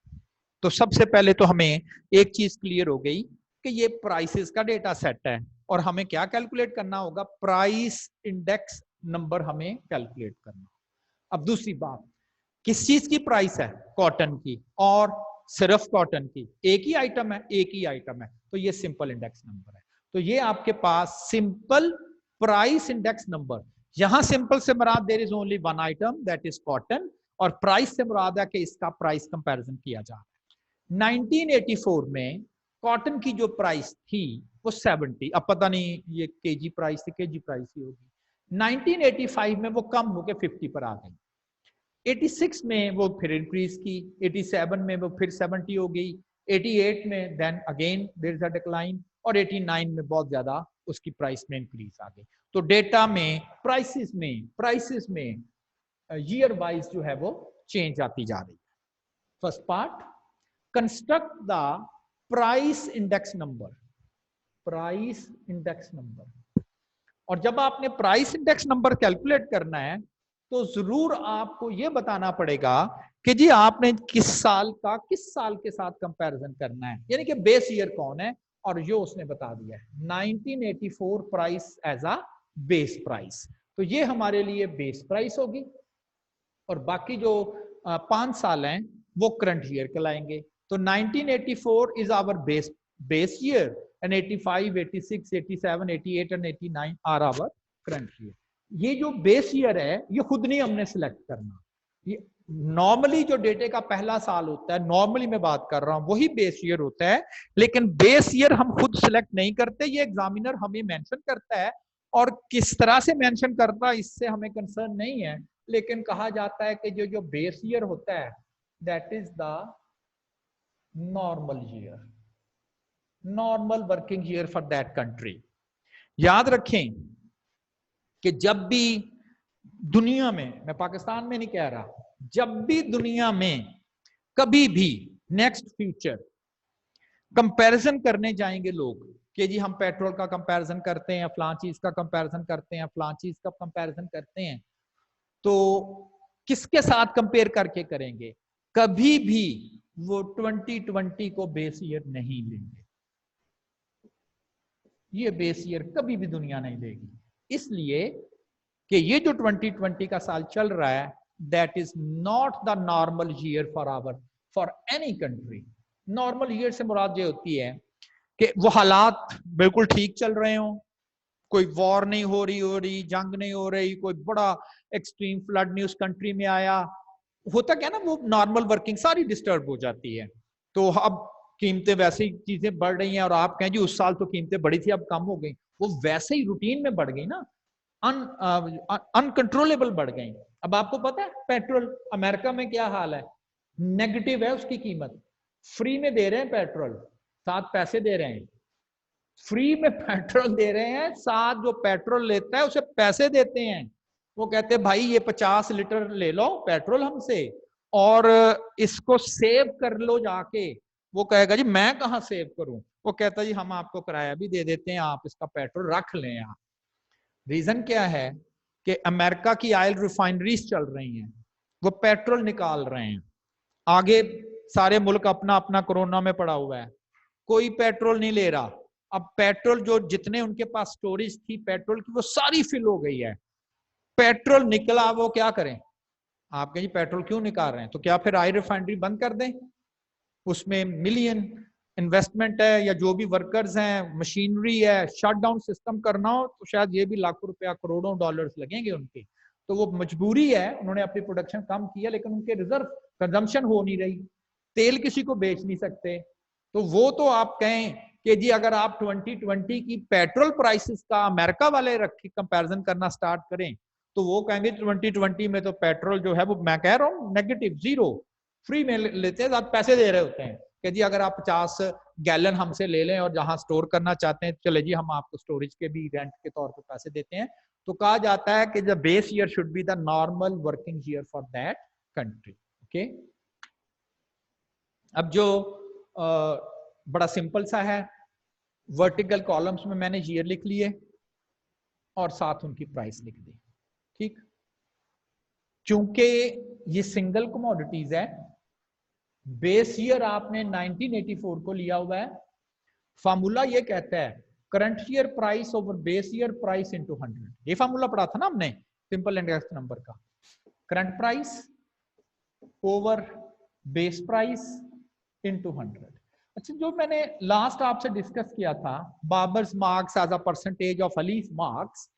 तो सबसे पहले तो हमें एक चीज क्लियर हो गई कि ये प्राइसेस का डेटा सेट है और हमें क्या कैलकुलेट करना होगा, प्राइस इंडेक्स नंबर हमें कैलकुलेट करना। अब दूसरी बात, किस चीज की प्राइस है, कॉटन की, और सिर्फ कॉटन की, एक ही आइटम है, एक ही आइटम है, तो ये सिंपल इंडेक्स नंबर है। तो ये आपके पास सिंपल प्राइस इंडेक्स नंबर, यहां सिंपल से मुराद there is only one item that is cotton, और प्राइस से मुराद है कि इसका प्राइस कंपैरिजन किया जा रहा है। 1984 में कॉटन की जो प्राइस थी वो 70, अब पता नहीं ये केजी प्राइस थी, केजी प्राइस ही होगी। 1985 में वो कम होकर 50 पर आ गई। 86 में वो फिर इंक्रीज की, 87 में वो फिर 70 हो गई, 88 में then again there is a decline, और 89 में बहुत ज्यादा उसकी प्राइस में इंक्रीज आ गई। तो डेटा में प्राइसेस में ईयर वाइज जो है वो चेंज आती जा रही है। First part, construct the price index number, price index number. और जब आपने प्राइस इंडेक्स नंबर कैलकुलेट करना है तो जरूर आपको यह बताना पड़ेगा कि जी आपने किस साल का किस साल के साथ कंपैरिजन करना है, यानी कि बेस ईयर कौन है, और जो उसने बता दिया है 1984 price as a base price, तो ये हमारे लिए बेस प्राइस होगी, और बाकी जो 5 साल हैं वो करंट ईयर कहलाएंगे। तो 1984 is our base year, and 85, 86, 87, 88 and 89 are our current year। ये जो बेस ईयर है ये खुद नहीं हमने सिलेक्ट करना, ये नॉर्मली जो डेटे का पहला साल होता है, नॉर्मली मैं बात कर रहा हूं, वही बेस ईयर होता है, लेकिन बेस ईयर हम खुद सिलेक्ट नहीं करते, ये एग्जामिनर हमें मेंशन करता है, और किस तरह से मेंशन करता है इससे हमें कंसर्न नहीं है, लेकिन कहा जाता है कि जो बेस ईयर होता है that is the normal year, normal working year for that country. याद रखें कि जब भी दुनिया में, मैं पाकिस्तान में नहीं कह रहा, जब भी दुनिया में कभी भी नेक्स्ट फ्यूचर कंपैरिजन करने जाएंगे लोग कि जी हम पेट्रोल का कंपैरिजन करते हैं, फलां चीज का कंपैरिजन करते हैं, फलां चीज का कंपैरिजन करते हैं, तो किसके साथ कंपेयर करके करेंगे, कभी भी वो 2020 को बेस ईयर नहीं लेंगे, ये बेस ईयर कभी भी दुनिया नहीं लेगी, इसलिए कि ये जो 2020 का साल चल रहा है that is not the normal year for any country. Normal year से मुराद ये होती है कि वो हालात बिल्कुल ठीक चल रहे हों, कोई वॉर नहीं हो रही, जंग नहीं हो रही, कोई बड़ा एक्सट्रीम फ्लड नहीं उस कंट्री में आया, होता क्या ना, वो नॉर्मल वर्किंग सारी डिस्टर्ब हो जाती है। तो अब कीमतें वैसे ही चीजें बढ़ रही हैं और आप कहें जी उस साल तो कीमतें बढ़ी थी अब कम हो गई, वो वैसे ही रूटीन में बढ़ गई ना, अनकंट्रोलेबल बढ़ गई। अब आपको पता है पेट्रोल अमेरिका में क्या हाल है, नेगेटिव है उसकी कीमत, फ्री में दे रहे हैं पेट्रोल, साथ पैसे दे रहे हैं, फ्री में पेट्रोल दे रहे हैं, साथ जो पेट्रोल लेता है उसे पैसे देते हैं, वो कहते हैं भाई ये 50 लीटर ले लो पेट्रोल हमसे और इसको सेव कर लो जाके, वो कहेगा जी मैं कहाँ सेव करूं, वो कहता जी हम आपको किराया भी दे देते हैं, आप इसका पेट्रोल रख लें आप। रीजन क्या है कि अमेरिका की ऑयल रिफाइनरीज चल रही हैं, वो पेट्रोल निकाल रहे हैं, आगे सारे मुल्क अपना अपना कोरोना में पड़ा हुआ है, कोई पेट्रोल नहीं ले रहा। अब पेट्रोल जो जितने उनके पास स्टोरेज थी पेट्रोल की वो सारी फिल हो गई है, पेट्रोल निकला, वो क्या करें, आप कहें पेट्रोल क्यों निकाल रहे हैं, तो क्या फिर ऑयल रिफाइनरी बंद कर दें, उसमें मिलियन इन्वेस्टमेंट है या जो भी वर्कर्स हैं, मशीनरी है, शट डाउन सिस्टम करना हो तो शायद ये भी लाखों रुपया करोड़ों डॉलर्स लगेंगे उनके, तो वो मजबूरी है, उन्होंने अपनी प्रोडक्शन कम किया लेकिन उनके रिजर्व कंजम्पशन हो नहीं रही, तेल किसी को बेच नहीं सकते, तो वो तो आप कहें कि जी अगर आप 2020 की पेट्रोल प्राइसेस का अमेरिका वाले रखी कंपैरिजन करना स्टार्ट करें तो वो कहेंगे 2020 में तो पेट्रोल जो है वो मैं कह रहा हूँ नेगेटिव जीरो, फ्री में लेते हैं, आप पैसे दे रहे होते हैं कि जी अगर आप 50 गैलन हमसे ले लें और जहां स्टोर करना चाहते हैं चले जी हम आपको स्टोरेज के भी रेंट के तौर पर पैसे देते हैं। तो कहा जाता है कि the base year should be the normal working year for that country. Okay, अब जो बड़ा सिंपल सा है, वर्टिकल कॉलम्स में मैंने ईयर लिख लिए और साथ उनकी प्राइस लिख दी, ठीक। चूंकि ये सिंगल कमोडिटीज है, बेस ईयर आपने 1984 को लिया हुआ है, फार्मूला ये कहता है current year price over base year price into 100। ये फार्मूला पढ़ा था ना हमने सिंपल इंडेक्स नंबर का, current price over base price into 100। अच्छा, जो मैंने लास्ट आपसे डिस्कस किया था Babar's marks as a percentage of Alif marks,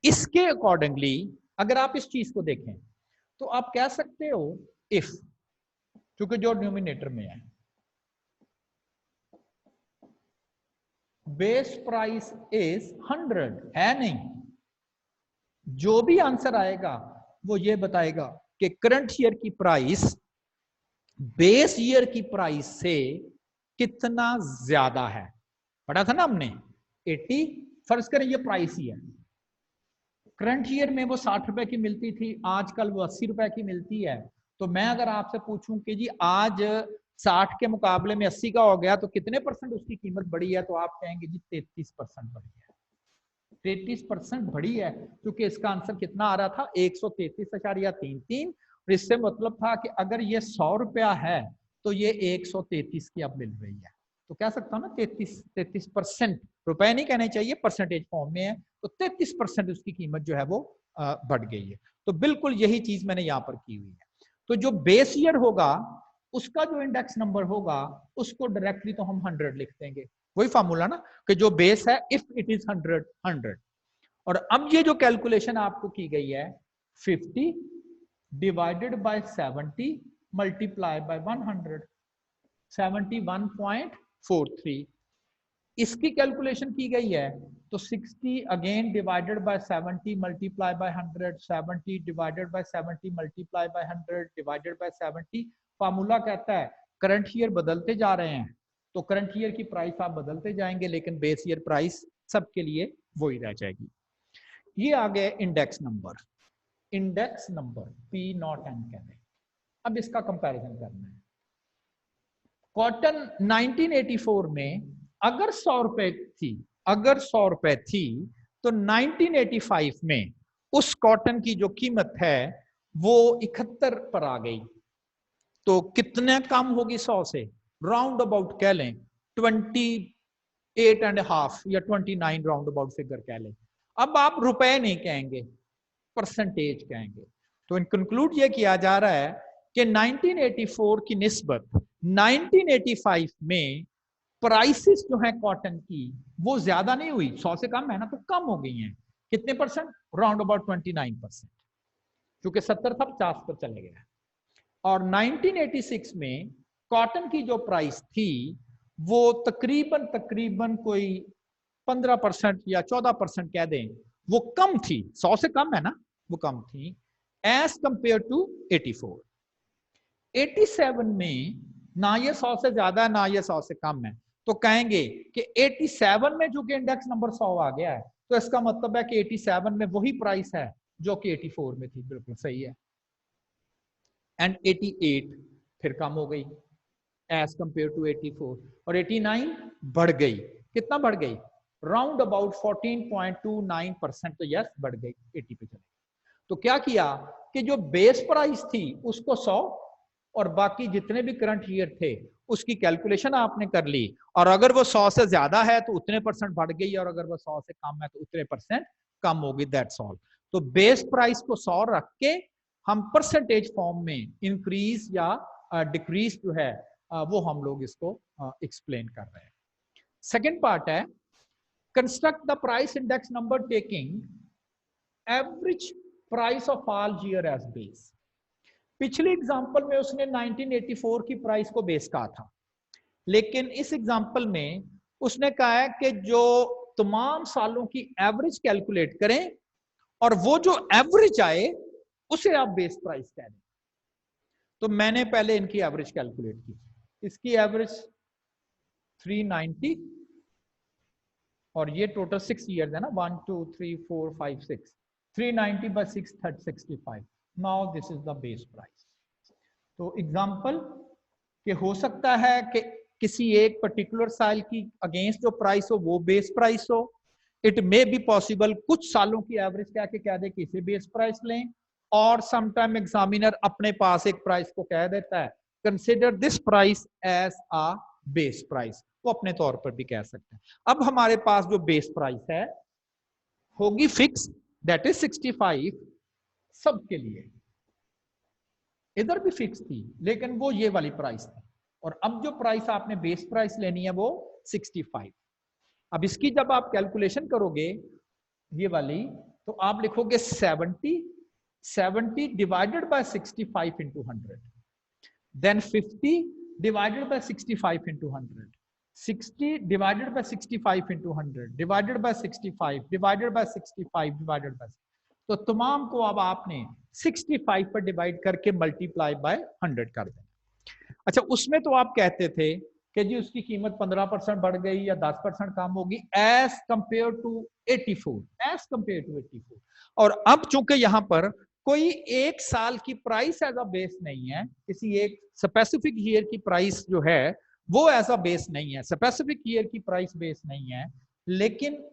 इसके अकॉर्डिंगली अगर आप इस चीज को देखें तो आप कह सकते हो इफ, क्योंकि जो न्यूमिनेटर में है बेस प्राइस इज 100 है, नहीं, जो भी आंसर आएगा वो ये बताएगा कि करंट ईयर की प्राइस बेस ईयर की प्राइस से कितना ज्यादा है। पढ़ा था ना हमने 80, फर्ज करें ये प्राइस ही है, करंट ईयर में वो 60 रुपए की मिलती थी, आजकल वो 80 रुपए की मिलती है। तो मैं अगर आपसे पूछूं कि जी आज 60 के मुकाबले में 80 का हो गया तो कितने परसेंट उसकी कीमत बढ़ी है, तो आप कहेंगे जी 33% बढ़ी है। 33% बढ़ी है, क्योंकि इसका आंसर कितना आ रहा था 133.33, और इससे मतलब था कि अगर ये 100 रुपया है तो ये 133 की अब मिल रही है। तो कह सकता हूं ना 33%, रुपए नहीं कहने चाहिए, परसेंटेज फॉर्म में है, तो 33% उसकी कीमत जो है वो बढ़ गई है। तो बिल्कुल यही चीज मैंने यहां पर की हुई है। तो जो बेस ईयर होगा उसका जो इंडेक्स नंबर होगा उसको डायरेक्टली तो हम 100 लिख देंगे, वही फार्मूला ना कि जो बेस है इफ इट इज 100। और अब ये जो कैलकुलेशन आपको की गई है 50 डिवाइडेड बाय 70 मल्टीप्लाई बाय 100, 71.43 इसकी कैलकुलेशन की गई है। तो 60 again divided by 70 multiply by 100, 70 divided bye 70 multiply by 100 divided bye 70। Formula कहता है करंट ईयर बदलते जा रहे हैं तो करंट ईयर की प्राइस आप बदलते जाएंगे, लेकिन बेस ईयर प्राइस सबके लिए वही रह जाएगी। ये आ गए index number, index number P not an कहते हैं। अब इसका कंपैरिजन करना है। कॉटन 1984 में अगर 100 रुपए थी, अगर 100 रुपए थी तो 1985 में उस कॉटन की जो कीमत है वो 71 पर आ गई। तो कितने कम होगी 100 से, राउंड अबाउट कह लें 28.5 या 29 राउंड अबाउट फिगर कह लें। अब आप रुपए नहीं कहेंगे, परसेंटेज कहेंगे। तो इन कंक्लूड ये किया जा रहा है कि 1984 की निस्बत 1985 में प्राइसेस जो है कॉटन की वो ज्यादा नहीं हुई, 100 से कम है ना, तो कम हो गई हैं। कितने परसेंट, राउंड अबाउट 29%, क्योंकि 70 था 50 पर चले गया। और 1986 में कॉटन की जो प्राइस थी वो तकरीबन कोई 15% या 14% कह दें, वो कम थी, 100 से कम है ना, वो कम थी एज कंपेयर टू 84। 87 में ना ये 100 से ज्यादा है ना ये 100 से कम है, तो कहेंगे कि 87 में जो कि इंडेक्स नंबर 100 आ गया है तो इसका मतलब है कि 87 में वही प्राइस है जो कि 84 में थी। बिल्कुल सही है। एंड 88 फिर कम हो गई एज कंपेयर टू 84, और 89 बढ़ गई। कितना बढ़ गई, राउंड अबाउट 14.29%, तो यस बढ़ गई, 80 पे चले। तो क्या किया कि जो बेस प्राइस थी उसको 100 और बाकी जितने भी करंट ईयर थे उसकी कैलकुलेशन आपने कर ली, और अगर वो 100 से ज्यादा है तो उतने परसेंट बढ़ गई, और अगर वो 100 से कम है तो उतने परसेंट कम होगी, दैट्स ऑल। तो बेस प्राइस को 100 रख के हम परसेंटेज फॉर्म में इंक्रीज या डिक्रीज जो है वो हम लोग इसको एक्सप्लेन कर रहे हैं। सेकेंड पार्ट है construct the price index number taking average price of all year as base. पिछले एग्जांपल में उसने 1984 की प्राइस को बेस कहा था, लेकिन इस एग्जांपल में उसने कहा है कि जो तमाम सालों की एवरेज कैलकुलेट करें और वो जो एवरेज आए उसे आप बेस प्राइस कह दें। तो मैंने पहले इनकी एवरेज कैलकुलेट की, इसकी एवरेज 390 और ये टोटल 6 ईयर्स है ना, 1 2 3 4 5 6, 390 by 6 65। Now this is the base price. तो एग्जांपल कि हो सकता है कि किसी एक पर्टिकुलर साल की अगेंस्ट जो प्राइस हो वो बेस प्राइस हो। इट मे बी पॉसिबल कुछ सालों की एवरेज क्या दे कि इसे बेस प्राइस लें, और समटाइम एग्जामिनर अपने पास एक प्राइस को कह देता है, consider this price as a base price, वो अपने तौर पर भी कह सकते हैं। अब हमारे पास जो बेस प्राइस है होगी फिक्स, दैट इज 65 सबके लिए, इधर भी फिक्स थी लेकिन वो ये वाली प्राइस थी, और अब जो प्राइस आपने बेस प्राइस लेनी है वो 65। अब इसकी जब आप कैलकुलेशन करोगे ये वाली, तो आप लिखोगे 70 divided by 65 into 100, then 50 divided by 65 into 100, 60 divided by 65 into 100 divided by 65 divided by 65 divided by, तो तमाम को अब आपने 65 पर डिवाइड करके मल्टीप्लाई बाय 100 कर दें। अच्छा, उसमें तो आप कहते थे कि जी उसकी कीमत 15% बढ़ गई या 10% कम होगी as compared to 84, as compared to 84। और अब चूंकि यहां पर कोई एक साल की प्राइस एज अ बेस नहीं है, किसी एक स्पेसिफिक ईयर की प्राइस जो है वो एज अ बेस नहीं है, स्पेसिफिक ईयर की प्राइस बेस नहीं है, लेकिन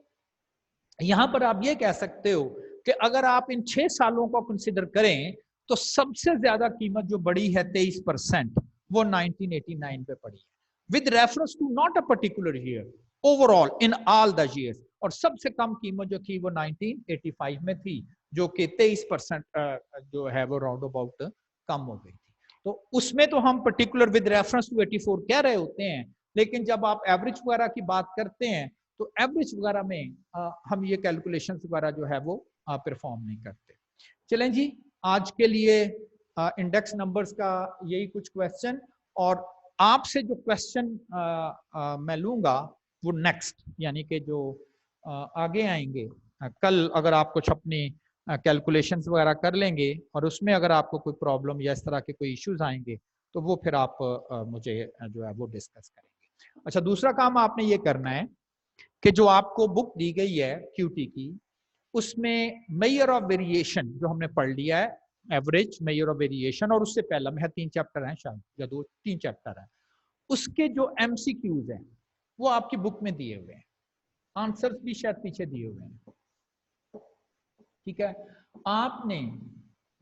यहां पर आप ये कह सकते हो कि अगर आप इन 6 सालों को कंसिडर करें तो सबसे ज्यादा कीमत जो बढ़ी है 23%, वो 1989 पे पड़ी है, with reference to not a particular year, overall in all the years. और सबसे कम कीमत जो थी वो 1985 में थी, जो कि 23% जो है वो राउंड अबाउट कम हो गई थी। तो उसमें तो हम पर्टिकुलर विद रेफरेंस टू 84 कह रहे होते हैं, लेकिन जब आप एवरेज वगैरह की बात करते हैं तो एवरेज वगैरह में हम ये कैलकुलेशंस वगैरह जो है वो परफॉर्म नहीं करते। चलें जी, आज के लिए इंडेक्स नंबर्स का यही कुछ क्वेश्चन, और आपसे जो क्वेश्चन मैं लूंगा वो नेक्स्ट, यानी कि जो आगे आएंगे कल, अगर आप कुछ अपनी कैलकुलेशंस वगैरह कर लेंगे और उसमें अगर आपको कोई प्रॉब्लम या इस तरह के कोई इश्यूज आएंगे तो वो फिर आप मुझे जो है वो डिस्कस करेंगे। अच्छा, दूसरा काम आपने ये करना है कि जो आपको बुक दी गई है क्यूटी की, उसमें मेजर ऑफ वेरिएशन जो हमने पढ़ लिया है, एवरेज, मेजर ऑफ वेरिएशन, और उससे पहला में 3 चैप्टर हैं शायद, या 2-3 चैप्टर हैं, उसके जो एमसीक्यूज हैं वो आपकी बुक में दिए हुए हैं, आंसर्स भी शायद पीछे दिए हुए हैं। ठीक है, आपने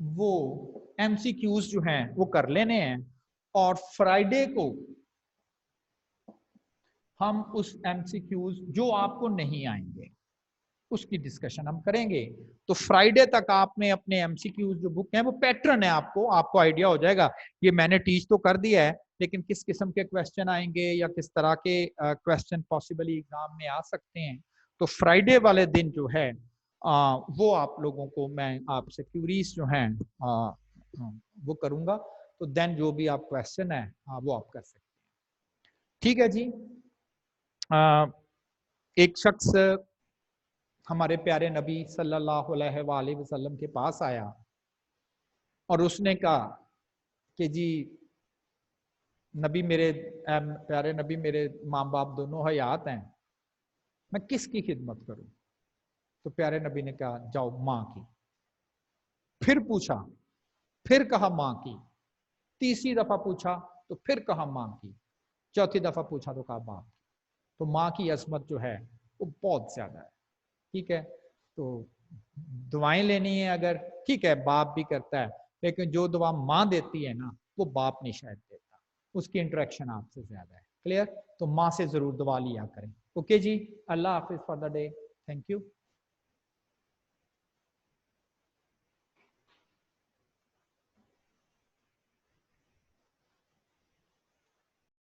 वो एमसीक्यूज जो हैं वो कर लेने हैं, और फ्राइडे को हम उस एमसीक्यूज जो आपको नहीं आएंगे उसकी डिस्कशन हम करेंगे। तो फ्राइडे तक आपने अपने एमसीक्यूज जो बुक है, वो पैटर्न है, आपको आइडिया हो जाएगा, ये मैंने टीच तो कर दिया है, लेकिन किस किस्म के क्वेश्चन आएंगे या किस तरह के क्वेश्चन पॉसिबली एग्जाम में आ सकते हैं। तो फ्राइडे वाले दिन जो है वो आप लोगों को मैं आपसे क्यूरीज जो हैं वो करूंगा, तो देन जो भी आप क्वेश्चन है वो आप कर सकते हैं। ठीक है जी। एक शख्स हमारे प्यारे नबी सल्लल्लाहु अलैहि वसल्लम के पास आया और उसने कहा कि जी नबी मेरे प्यारे नबी, मेरे माँ बाप दोनों हयात हैं, मैं किसकी खिदमत करूं? तो प्यारे नबी ने कहा जाओ माँ की। फिर पूछा, फिर कहा माँ की। तीसरी दफा पूछा तो फिर कहा माँ की। चौथी दफा पूछा तो कहा बाप की। तो माँ की अजमत जो है वो बहुत ज्यादा है। ठीक है, तो दुआएं लेनी है अगर, ठीक है, बाप भी करता है, लेकिन जो दुआ माँ देती है ना वो बाप नहीं शायद देता, उसकी इंटरेक्शन आपसे ज्यादा है। क्लियर? तो माँ से जरूर दुआ लिया करें। ओके जी, अल्लाह हाफिज for the day, thank you.